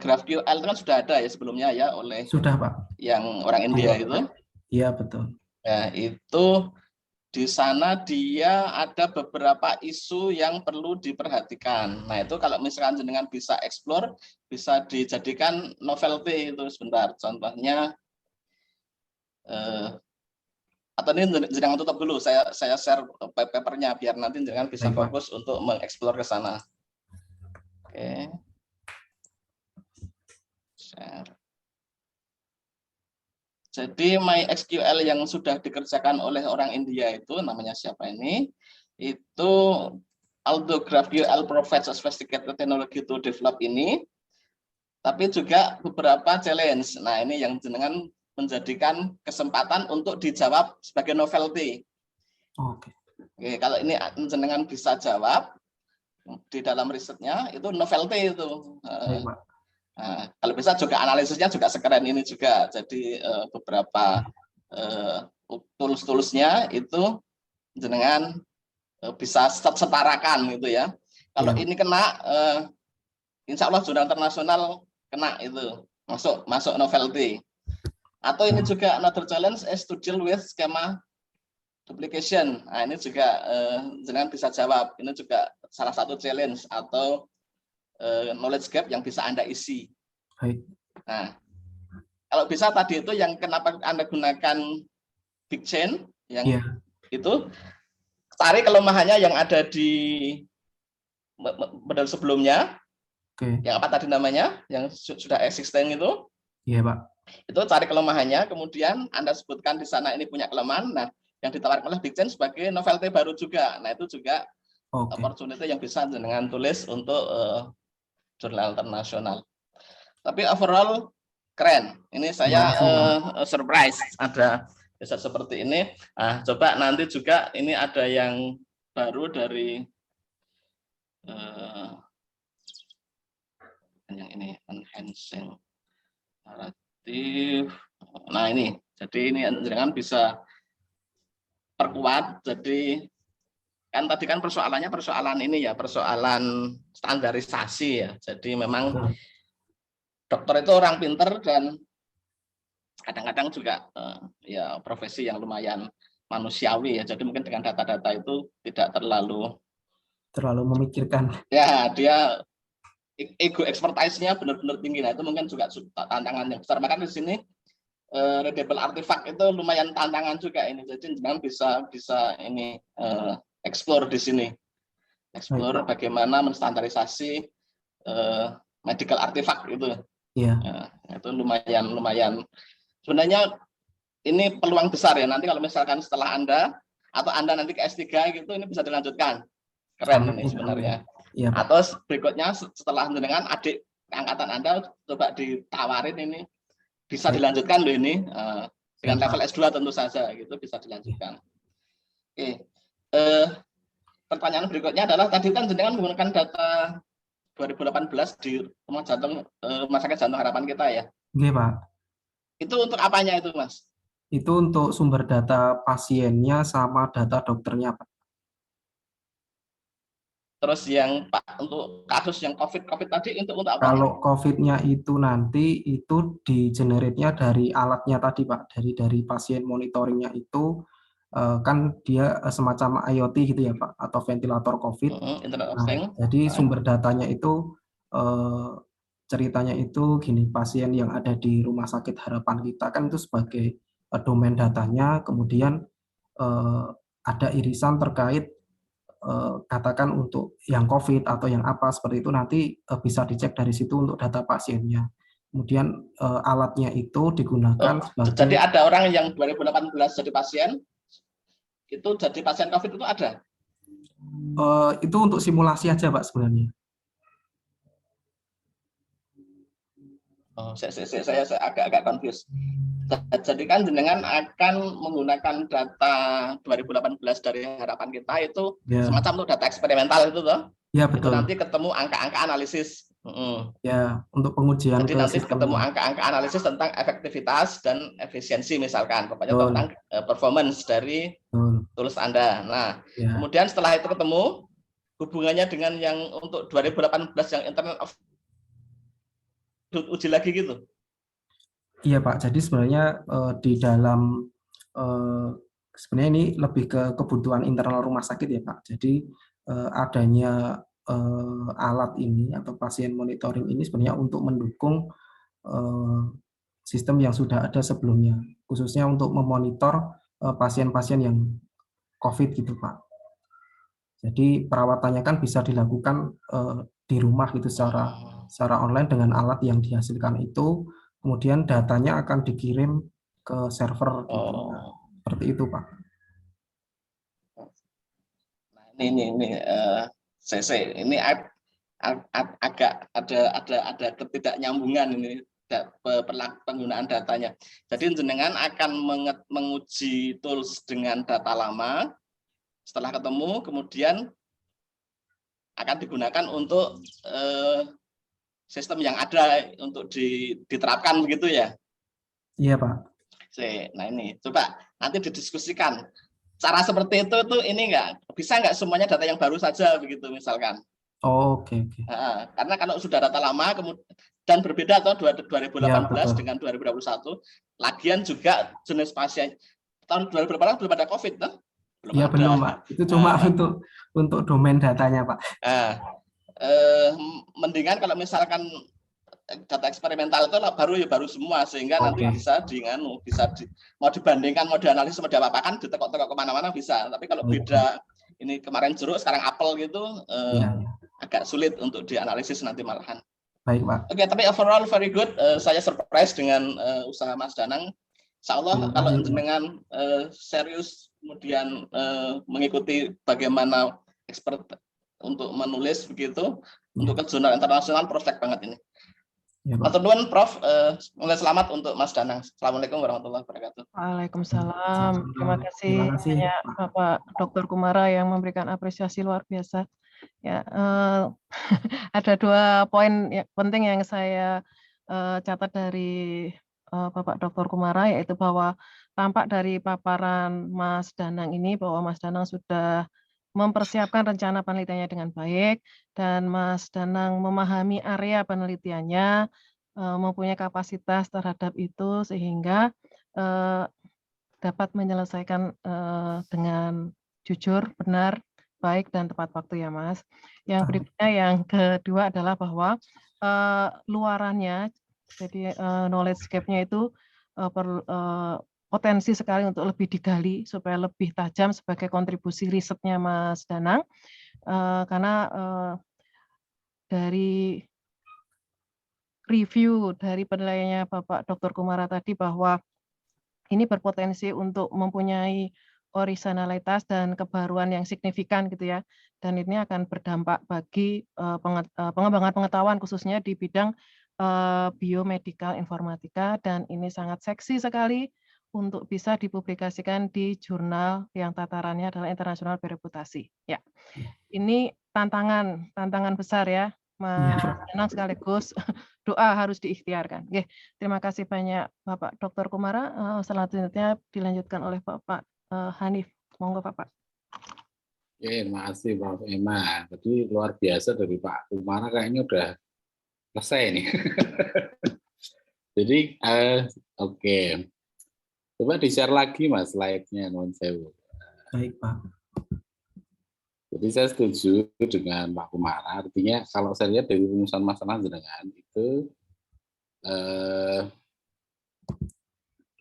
GraphQL itu kan sudah ada ya sebelumnya ya oleh Pak. Yang orang India itu. Iya betul. Ya itu di sana dia ada beberapa isu yang perlu diperhatikan. Nah itu kalau misalkan jenengan bisa explore, bisa dijadikan novelty itu sebentar. Contohnya, atau ini jenengan tutup dulu. Saya share papernya biar nanti jenengan bisa fokus untuk mengeksplor ke sana. Oke. Share. Jadi MySQL yang sudah dikerjakan oleh orang India itu namanya siapa ini? Itu although GraphQL provides a sophisticated technology to develop ini, tapi juga beberapa challenge. Nah ini yang jenengan menjadikan kesempatan untuk dijawab sebagai novelty. Oke, kalau ini jenengan bisa jawab di dalam risetnya itu novelty itu. Nah, kalau bisa juga analisisnya juga sekeren ini juga. Jadi beberapa tools-toolsnya itu jenengan bisa setarakan gitu ya. Kalau ini kena, insya Allah jurnal internasional kena itu masuk novelty. Atau ini juga another challenge is to deal with schema duplication. Nah ini juga jenengan bisa jawab. Ini juga salah satu challenge atau knowledge gap yang bisa Anda isi. Nah, kalau bisa tadi itu yang kenapa Anda gunakan BigChain yang itu cari kelemahannya yang ada di model sebelumnya. Oke. Yang apa tadi namanya, yang sudah existing itu. Iya, Pak. Itu cari kelemahannya, kemudian Anda sebutkan di sana ini punya kelemahan. Nah, yang ditawarkan oleh Big Change sebagai novelty baru juga. Nah, itu juga opportunity yang bisa dengan tulis untuk jurnal internasional. Tapi overall keren. Ini saya surprise ada bisa seperti ini. Nah, coba nanti juga ini ada yang baru dari yang ini enhancing naratif. Nah ini, jadi ini jangan bisa perkuat. Jadi kan tadi kan persoalan ini ya, persoalan standarisasi ya. Jadi memang dokter itu orang pinter dan kadang-kadang juga ya profesi yang lumayan manusiawi ya. Jadi mungkin dengan data-data itu tidak terlalu memikirkan. Ya, dia ego expertise-nya benar-benar tinggi. Nah, itu mungkin juga tantangan yang besar. Maka di sini readable artifact itu lumayan tantangan juga ini. Jadi jangan bisa ini explore di sini. Explore bagaimana menstandarisasi medical artifact itu. Iya. Itu lumayan. Sebenarnya ini peluang besar ya. Nanti kalau misalkan setelah Anda atau Anda nanti ke S3 gitu, ini bisa dilanjutkan. Keren ini sebenarnya. Ya, atau berikutnya setelah dengan adik angkatan Anda coba ditawarin ini bisa dilanjutkan loh ini dengan level S2 tentu saja gitu bisa dilanjutkan. Oke. Pertanyaan berikutnya adalah tadi kan jenengan menggunakan data 2018 di Rumah Sakit Jantung Harapan kita ya. Iya, Pak. Itu untuk apanya itu, Mas? Itu untuk sumber data pasiennya sama data dokternya, Pak. Terus yang Pak untuk kasus yang COVID tadi untuk apa? Kalau COVID-nya itu nanti itu di-generate-nya dari alatnya tadi, Pak, dari pasien monitoringnya itu kan dia semacam IoT gitu ya, Pak, atau ventilator COVID. Jadi sumber datanya itu ceritanya itu gini, pasien yang ada di Rumah Sakit Harapan kita kan itu sebagai domain datanya, kemudian ada irisan terkait katakan untuk yang COVID atau yang apa seperti itu nanti bisa dicek dari situ untuk data pasiennya. Kemudian alatnya itu digunakan sebagai. Jadi ada orang yang 2018 jadi pasien, itu jadi pasien COVID itu ada? Itu untuk simulasi aja, Pak, sebenarnya. Saya agak confused. Jadi kan jenengan akan menggunakan data 2018 dari harapan kita itu semacam untuk data eksperimental itu toh? Ya, betul. Itu nanti ketemu angka-angka analisis. Ya, untuk pengujian. Jadi nanti ketemu angka-angka analisis tentang efektivitas dan efisiensi misalkan, pokoknya tentang performance dari tools Anda. Nah, kemudian setelah itu ketemu hubungannya dengan yang untuk 2018 yang Internet of uji lagi gitu. Iya, Pak. Jadi sebenarnya di dalam sebenarnya ini lebih ke kebutuhan internal rumah sakit ya, Pak. Jadi adanya alat ini atau pasien monitoring ini sebenarnya untuk mendukung sistem yang sudah ada sebelumnya, khususnya untuk memonitor pasien-pasien yang COVID gitu, Pak. Jadi perawatannya kan bisa dilakukan di rumah gitu secara online dengan alat yang dihasilkan itu. Kemudian datanya akan dikirim ke server gitu. Seperti itu, Pak. Nah, ini agak ada ketidaknyambungan ini penggunaan datanya. Jadi jenengan akan menguji tools dengan data lama, setelah ketemu kemudian akan digunakan untuk sistem yang ada untuk diterapkan begitu ya? Iya, Pak. Nah ini coba nanti didiskusikan cara seperti itu tuh ini bisa nggak semuanya data yang baru saja begitu misalkan? Oke. Nah, karena kalau sudah data lama kemudian dan berbeda atau 2018 ya, dengan 2021, lagian juga jenis pasien tahun 2018 belum ada COVID tuh? Iya belum, Pak. Itu cuma untuk domain datanya, Pak. Mendingan kalau misalkan data eksperimental itu baru semua sehingga nanti bisa mau dibandingkan, mau dianalisis, mau diapa-apakan, ditekok-tekok kemana-mana bisa. Tapi kalau beda ini kemarin jeruk sekarang apel gitu, Ya, agak sulit untuk dianalisis nanti malahan. baik Pak. Oke, tapi overall very good. Saya surprise dengan usaha Mas Danang. Insya Allah Terima kalau kasih, Pak. jenengan serius kemudian mengikuti bagaimana expert untuk menulis begitu, untuk ke jurnal internasional, prospek banget ini. Ya, Pak. Matur nuwun Prof. Mulai selamat untuk Mas Danang. Assalamualaikum warahmatullahi wabarakatuh. Waalaikumsalam. Terima kasih Terima kasih, banyak Pak. Bapak Dr. Kumara yang memberikan apresiasi luar biasa. Ya, ada 2 poin penting yang saya catat dari Bapak Dr. Kumara, yaitu bahwa tampak dari paparan Mas Danang ini bahwa Mas Danang sudah mempersiapkan rencana penelitiannya dengan baik dan Mas Danang memahami area penelitiannya, mempunyai kapasitas terhadap itu sehingga dapat menyelesaikan dengan jujur, benar, baik dan tepat waktu ya Mas. Yang berikutnya yang kedua adalah bahwa luarannya, jadi knowledge gap-nya itu potensi sekali untuk lebih digali supaya lebih tajam sebagai kontribusi risetnya Mas Danang, karena dari review dari penilaiannya Bapak Dr. Kumara tadi bahwa ini berpotensi untuk mempunyai originalitas dan kebaruan yang signifikan gitu ya. Dan ini akan berdampak bagi pengembangan pengetahuan khususnya di bidang biomedical informatika, dan ini sangat seksi sekali untuk bisa dipublikasikan di jurnal yang tatarannya adalah internasional bereputasi. Ya. Ini tantangan besar ya, Mas Danang, sekaligus doa harus diikhtiarkan. Oke, terima kasih banyak Bapak Dr. Kumara. Selanjutnya dilanjutkan oleh Bapak Hanif. Monggo Bapak. Terima kasih Prof. Emma. Tadi luar biasa dari Pak Kumara, kayaknya udah selesai nih. Jadi oke. Coba di-share lagi Mas slide-nya, non sewu. Baik Pak. Jadi saya setuju dengan Pak Kumara, artinya kalau saya lihat dari rumusan masalah jenengan itu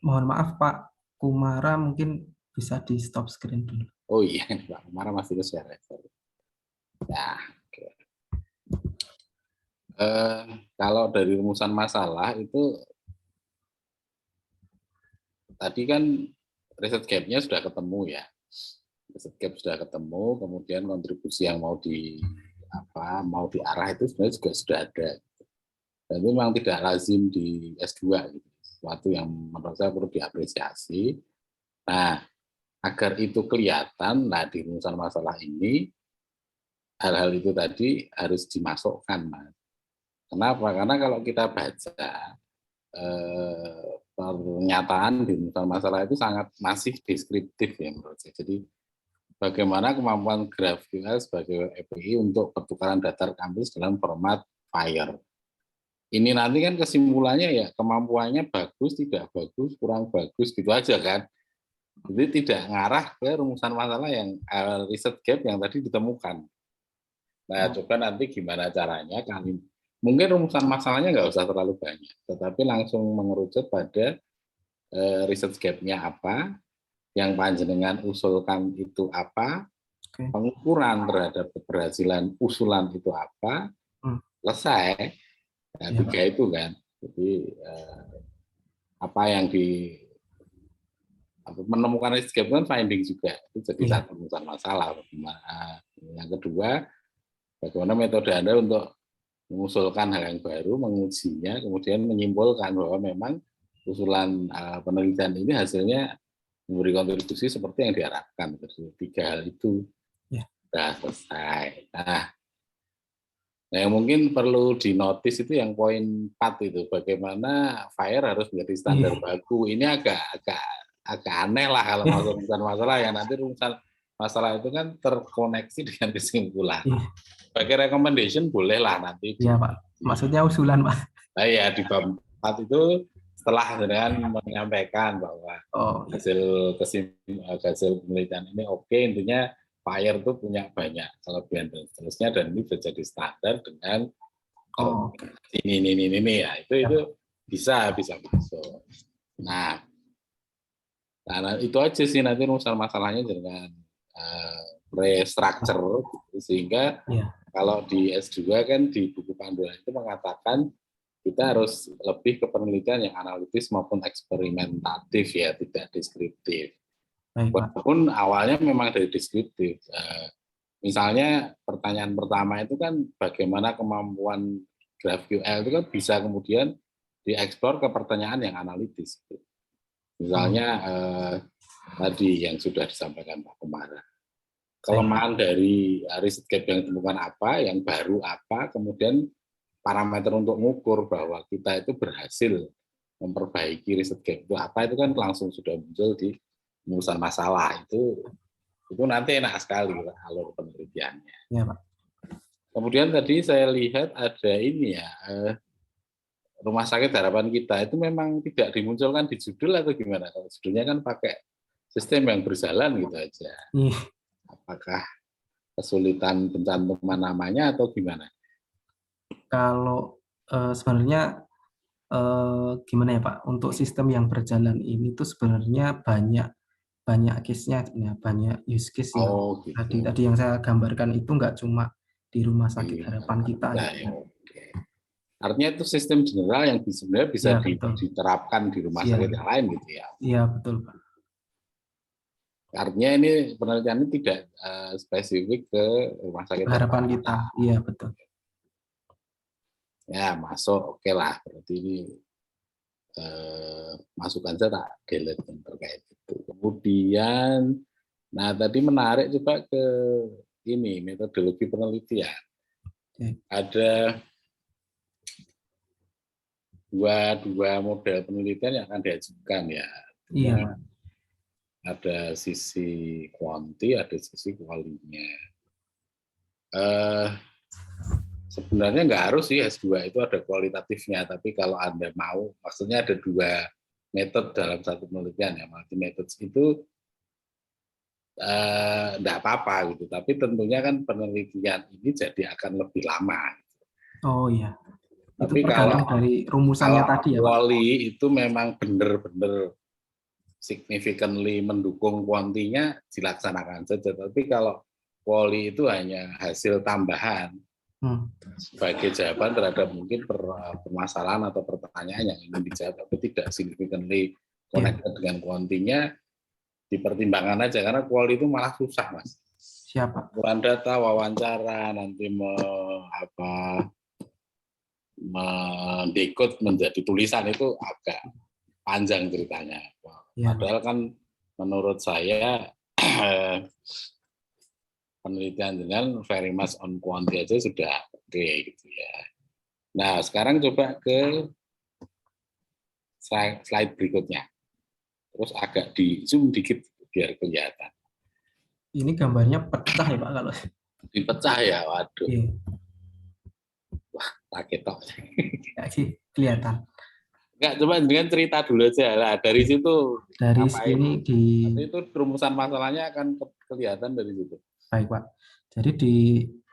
Mohon maaf Pak Kumara, mungkin bisa di stop screen dulu. oh iya, Pak Kumara masih share. Ya, oke. Kalau dari rumusan masalah itu tadi kan riset gap-nya sudah ketemu ya. Riset gap sudah ketemu, kemudian kontribusi yang mau diarah itu sebenarnya juga sudah ada. Dan itu memang tidak lazim di S2 gitu. Sesuatu yang menurut saya perlu diapresiasi. Nah, agar itu kelihatan, nah di rumusan masalah ini hal-hal itu tadi harus dimasukkan, Mas. Kenapa? Karena kalau kita baca pernyataan di rumusan masalah itu sangat masih deskriptif ya menurut saya. Jadi bagaimana kemampuan GraphQL sebagai API untuk pertukaran data kampus dalam format FHIR. Ini nanti kan kesimpulannya ya kemampuannya bagus, tidak bagus, kurang bagus gitu aja kan. Jadi tidak ngarah ke rumusan masalah yang riset gap yang tadi ditemukan. Nah, coba nanti gimana caranya kami mungkin rumusan masalahnya nggak usah terlalu banyak, tetapi langsung mengerucut pada riset gap-nya apa, yang panjenengan usulkan itu apa, pengukuran terhadap keberhasilan usulan itu apa, selesai. Nah, 3 itu kan. Jadi apa yang menemukan risk gap kan finding juga itu jadi satu rumusan masalah. Yang kedua, bagaimana metode Anda untuk mengusulkan hal yang baru, mengujinya, kemudian menyimpulkan bahwa memang usulan penelitian ini hasilnya memberi kontribusi seperti yang diharapkan. Jadi 3 hal itu sudah selesai. Nah, yang mungkin perlu dinotis itu yang poin 4 itu, bagaimana FHIR harus menjadi standar baku. Ini agak aneh lah kalau masuk rumusan masalah, yang nanti rumusan masalah itu kan terkoneksi dengan kesimpulan. Sebagai recommendation boleh lah nanti. Iya Pak, maksudnya usulan Pak. Nah ya di bab 4 itu setelah dengan menyampaikan bahwa hasil penelitian ini oke, intinya FHIR itu punya banyak kelebihan dan seterusnya, dan ini sudah jadi standar dengan ini ya, itu bisa masuk. Nah itu aja sih nanti rumusan masalahnya dengan restructure gitu. Sehingga Iya. kalau di S2 kan di buku panduan itu mengatakan kita harus lebih ke penelitian yang analitis maupun eksperimentatif ya, tidak deskriptif. Baik, Pak. Walaupun awalnya memang dari deskriptif. Misalnya pertanyaan pertama itu kan bagaimana kemampuan GraphQL itu kan bisa kemudian dieksplor ke pertanyaan yang analitis. Misalnya tadi yang sudah disampaikan Pak Kumara. Kelemahan dari riset gap yang ditemukan apa, yang baru apa, kemudian parameter untuk mengukur bahwa kita itu berhasil memperbaiki riset gap itu apa, itu kan langsung sudah muncul di rumusan masalah. Itu nanti enak sekali alur penelitiannya. Ya, Pak. Kemudian tadi saya lihat ada ini ya, Rumah Sakit Harapan Kita itu memang tidak dimunculkan di judul atau gimana? Kalau judulnya kan pakai sistem yang berjalan gitu aja. Apakah kesulitan pencantuman namanya atau gimana? Kalau sebenarnya gimana ya Pak, untuk sistem yang berjalan ini tuh sebenarnya banyak case-nya, ya, banyak use case yang gitu. tadi yang saya gambarkan itu nggak cuma di Rumah Sakit Harapan Kita. Artinya itu sistem general yang sebenarnya bisa Ya, diterapkan di rumah sakit yang lain gitu ya? Iya, betul Pak. Artinya ini penelitian ini tidak spesifik ke Rumah Sakit Harapan Kita. Iya, betul. Ya, masuk, oke lah. Berarti ini masukan saya tak delete yang terkait itu. Kemudian, nah tadi menarik coba ke ini, metodologi penelitian. Ada dua model penelitian yang akan diajukan ya. Iya. Ada sisi kuanti, ada sisi kualinya. Sebenarnya nggak harus sih S2 itu ada kualitatifnya, tapi kalau Anda mau, maksudnya ada dua metode dalam satu penelitian ya, multi metode itu nggak apa-apa gitu, tapi tentunya kan penelitian ini jadi akan lebih lama. Oh iya. Tapi itu kalau dari rumusannya tadi ya Pak. Quali itu memang benar-benar significantly mendukung kuantinya dilaksanakan saja, tapi kalau quali itu hanya hasil tambahan sebagai jawaban terhadap mungkin permasalahan atau pertanyaan yang ingin dijawab, tapi tidak significantly connected dengan kuantinya, dipertimbangkan aja, karena quali itu malah susah Mas. Siapa? Ukuran data, wawancara, nanti mendekode menjadi tulisan itu agak panjang ceritanya. Padahal kan menurut saya penelitian dengan very much on quantity aja sudah oke gitu ya. Nah sekarang coba ke slide berikutnya. Terus agak di zoom dikit biar kelihatan. Ini gambarnya pecah ya Pak kalau dipecah ya, waduh. Iya. Wah, tak ketok. Kelihatan. Enggak, coba dengan cerita dulu aja lah. Dari situ. Dari sini itu rumusan masalahnya akan kelihatan dari situ. Baik Pak. Jadi di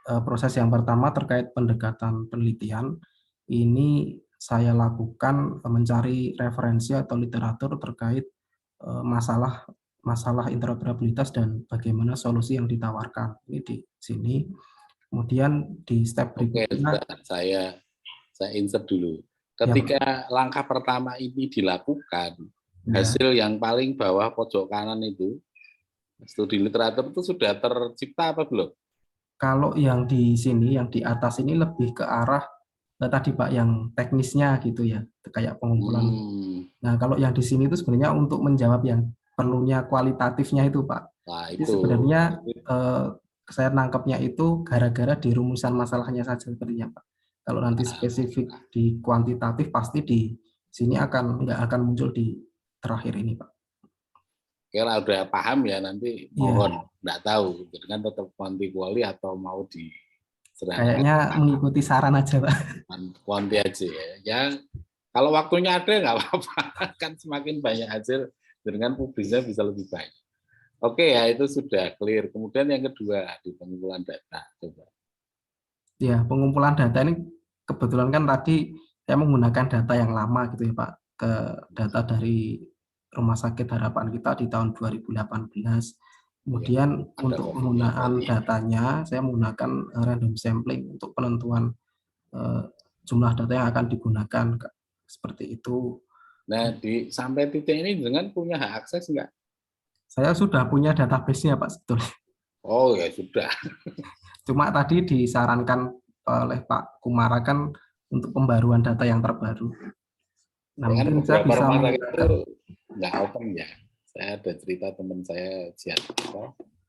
proses yang pertama terkait pendekatan penelitian, ini saya lakukan mencari referensi atau literatur terkait masalah interoperabilitas dan bagaimana solusi yang ditawarkan. Ini di sini. Kemudian di step berikutnya. Oke, saya insert dulu. Ketika langkah pertama ini dilakukan, hasil yang paling bawah pojok kanan itu, studi literatur itu sudah tercipta apa belum? Kalau yang di sini, yang di atas ini lebih ke arah tadi Pak, yang teknisnya gitu ya, kayak pengumpulan. Nah, kalau yang di sini itu sebenarnya untuk menjawab yang perlunya kualitatifnya itu Pak. Nah, itu sebenarnya saya nangkepnya itu gara-gara di rumusan masalahnya saja sepertinya Pak. Kalau nanti spesifik di kuantitatif pasti di sini nggak akan muncul di terakhir ini Pak. Kalau udah paham ya nanti mohon, nggak tahu dengan tetap kuanti kuali atau mau di kayaknya mengikuti saran aja Pak. Kuanti aja ya. Ya kalau waktunya ada nggak apa-apa, kan semakin banyak hasil dengan publikasinya bisa lebih banyak. Oke ya, itu sudah clear. Kemudian yang kedua di pengumpulan data, coba. Ya, pengumpulan data ini kebetulan kan tadi saya menggunakan data yang lama gitu ya Pak, data dari Rumah Sakit Harapan Kita di tahun 2018. Kemudian ada untuk COVID-nya penggunaan berarti. datanya, saya menggunakan random sampling untuk penentuan jumlah data yang akan digunakan, seperti itu. Nah, sampai titik ini dengan punya hak akses nggak? Saya sudah punya database-nya Pak sebetulnya. Oh ya sudah. Cuma tadi disarankan oleh Pak Kumara kan untuk pembaruan data yang terbaru. Nah, Dengan mungkin saya beberapa bisa rumah sakit menggunakan. itu nggak open ya. Saya ada cerita teman saya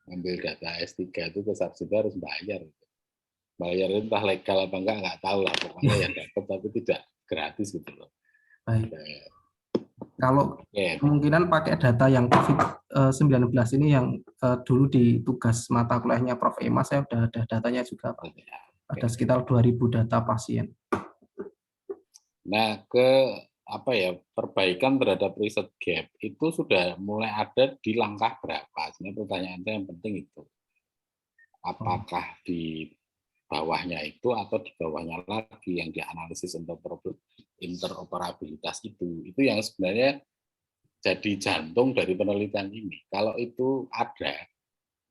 ngambil data S3 itu ke Sapsida harus bayar. Bayar itu entah legal apa nggak tahu lah. Pokoknya ya dapat tapi tidak gratis gitu loh. Baik. Kalau Oke. kemungkinan pakai data yang COVID-19 ini yang dulu di tugas mata kuliahnya Prof. Ema, saya sudah ada datanya juga Pak. Ada sekitar 2.000 data pasien. Nah, perbaikan terhadap riset gap itu sudah mulai ada di langkah berapa? Sebenarnya pertanyaan saya yang penting itu. Apakah di bawahnya itu atau di bawahnya lagi yang dianalisis interoperabilitas itu yang sebenarnya jadi jantung dari penelitian ini. Kalau itu ada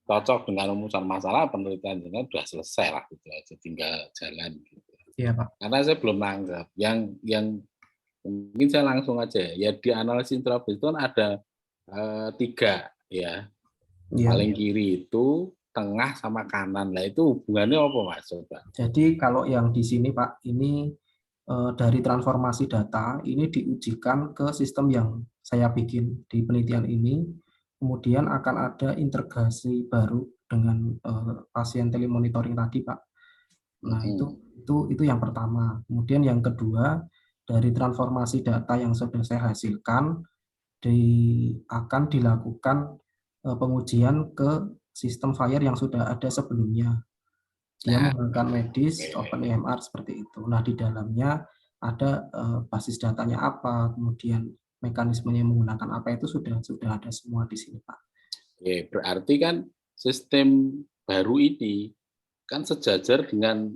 cocok dengan rumusan masalah, penelitian dengan sudah selesai lah gitu aja, tinggal jalan gitu. Iya Pak. Karena saya belum nangkep. Yang mungkin saya langsung aja ya, di analisis interoperabilitas itu kan ada 3 ya. Paling kiri itu, tengah sama kanan. Nah itu hubungannya apa Mas? Coba. Jadi kalau yang di sini Pak, ini dari transformasi data ini diujikan ke sistem yang saya bikin di penelitian ini. Kemudian akan ada integrasi baru dengan pasien telemonitoring tadi Pak. Nah itu yang pertama. Kemudian yang kedua, dari transformasi data yang sudah saya hasilkan akan dilakukan pengujian ke sistem FHIR yang sudah ada sebelumnya. Dia menggunakan medis, OpenEMR seperti itu. Nah, di dalamnya ada basis datanya apa, kemudian mekanismenya menggunakan apa, itu sudah ada semua di sini, Pak. Oke, berarti kan sistem baru ini kan sejajar dengan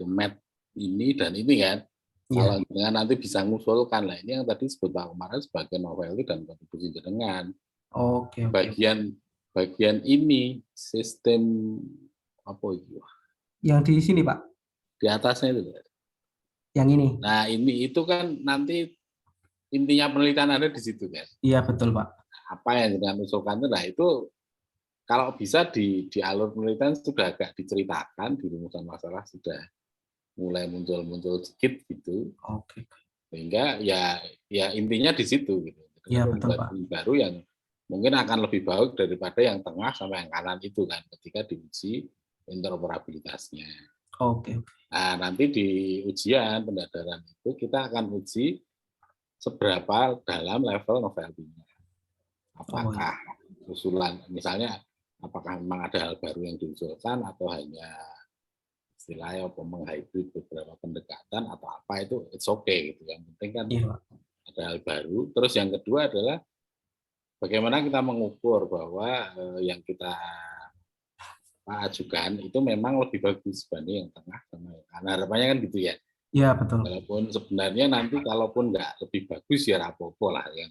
MED ini dan ini kan. Kalau dengan nanti bisa ngusulkan lah, ini yang tadi sebut Pak kemarin sebagai novelty dan kontribusi jenengan. Oke. Bagian ini sistem apa itu? Yang di sini Pak. Di atasnya itu. Yang ini. Nah ini itu kan nanti intinya penelitian ada di situ kan. Iya betul Pak. Apa yang dengan usulkan itu, nah itu kalau bisa di alur penelitian sudah agak diceritakan, di rumusan masalah sudah mulai muncul sedikit gitu. Oke. Sehingga ya intinya di situ gitu. Iya betul Pak. Baru yang mungkin akan lebih baik daripada yang tengah sama yang kanan itu kan ketika diuji interoperabilitasnya. Oke. Nah, nanti di ujian pendadaran itu kita akan uji seberapa dalam level novelty-nya. Apakah usulan, misalnya apakah memang ada hal baru yang diusulkan atau hanya istilahnya menghybrid beberapa pendekatan atau apa, itu it's okay gitu. Yang penting kan ada hal baru. Terus yang kedua adalah bagaimana kita mengukur bahwa yang kita ajukan itu memang lebih bagus dibanding yang tengah sama yang kanan. Harapannya kan gitu ya. Iya betul. Walaupun sebenarnya nanti kalaupun nggak lebih bagus ya rapopo lah, yang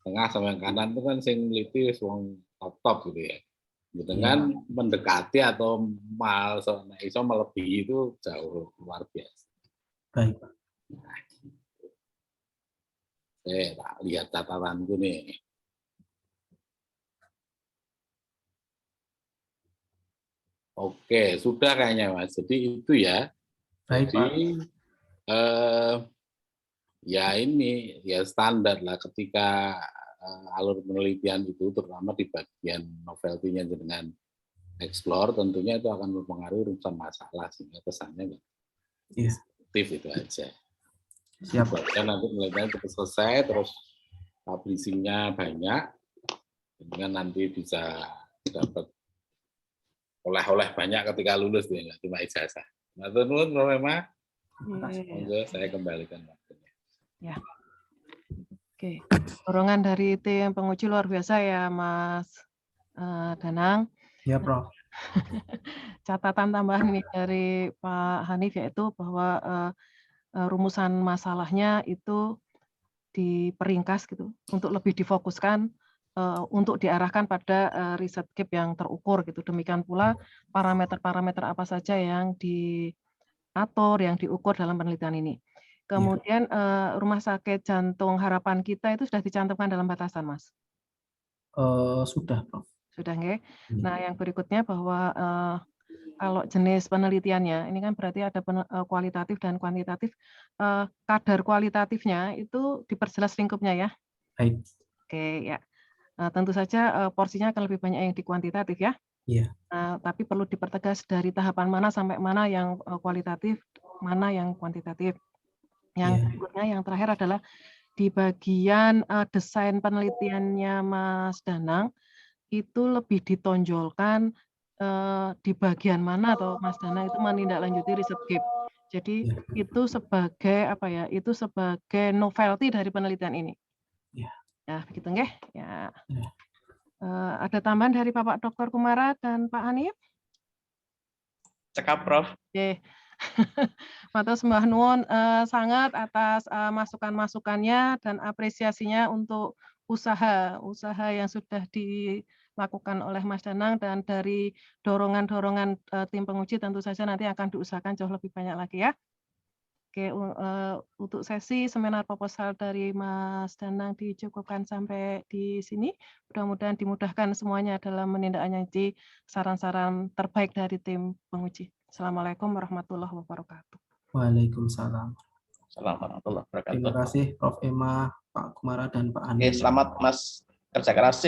tengah sama yang kanan itu kan sing neliti wong top gitu ya. Dengan mendekati atau iso melebihi itu jauh luar biasa. Baik Pak. Nah, saya lihat catatanku nih. Oke, sudah kayaknya Mas. Jadi itu ya. Baik, jadi ya ini ya standar lah ketika alur penelitian itu, terutama di bagian novelty-nya dengan explore, tentunya itu akan mempengaruhi rumusan masalah sehingga kesannya efektif itu aja. Siap. Dan nanti penelitian cepat selesai, terus publishing-nya banyak, dengan nanti bisa dapat oleh-oleh banyak ketika lulus, ya nggak cuma ijazah. Nah, terus Ema, saya kembalikan waktunya. Ya. Oke, dorongan dari tim penguji luar biasa ya, Mas Danang. Ya, Prof. Catatan tambahan ini dari Pak Hanif yaitu bahwa rumusan masalahnya itu diperingkas gitu untuk lebih difokuskan untuk diarahkan pada riset gap yang terukur gitu. Demikian pula parameter-parameter apa saja yang diatur, yang diukur dalam penelitian ini. Kemudian Rumah Sakit Jantung Harapan Kita itu sudah dicantumkan dalam batasan, Mas? Sudah, Prof. Sudah, nggih. Nah, yang berikutnya bahwa kalau jenis penelitiannya, ini kan berarti ada kualitatif dan kuantitatif. Kadar kualitatifnya itu diperjelas lingkupnya ya. Baik. Oke, ya. Tentu saja porsinya akan lebih banyak yang di kuantitatif ya. Iya. Tapi perlu dipertegas dari tahapan mana sampai mana yang kualitatif, mana yang kuantitatif. Yang berikutnya, yang terakhir adalah di bagian desain penelitiannya Mas Danang, itu lebih ditonjolkan di bagian mana atau Mas Danang itu menindaklanjuti riset gap. Jadi itu sebagai apa ya? Itu sebagai novelty dari penelitian ini. Ya, begitu nggih? Ya. Ada tambahan dari Bapak Dr. Kumara dan Pak Hanif? Cekap, Prof. Oke. Matur sembah nuwun sangat atas masukan-masukannya dan apresiasinya untuk usaha yang sudah dilakukan oleh Mas Danang, dan dari dorongan-dorongan tim penguji tentu saja nanti akan diusahakan jauh lebih banyak lagi ya. Oke, untuk sesi seminar proposal dari Mas Danang dicukupkan sampai di sini. Mudah-mudahan dimudahkan semuanya dalam menindaklanjuti saran-saran terbaik dari tim penguji. Assalamualaikum warahmatullahi wabarakatuh. Waalaikumsalam. Assalamualaikum warahmatullahi wabarakatuh. Terima kasih Prof. Emma, Pak Kumara, dan Pak Hanif. Selamat Mas, kerja keras. Sip.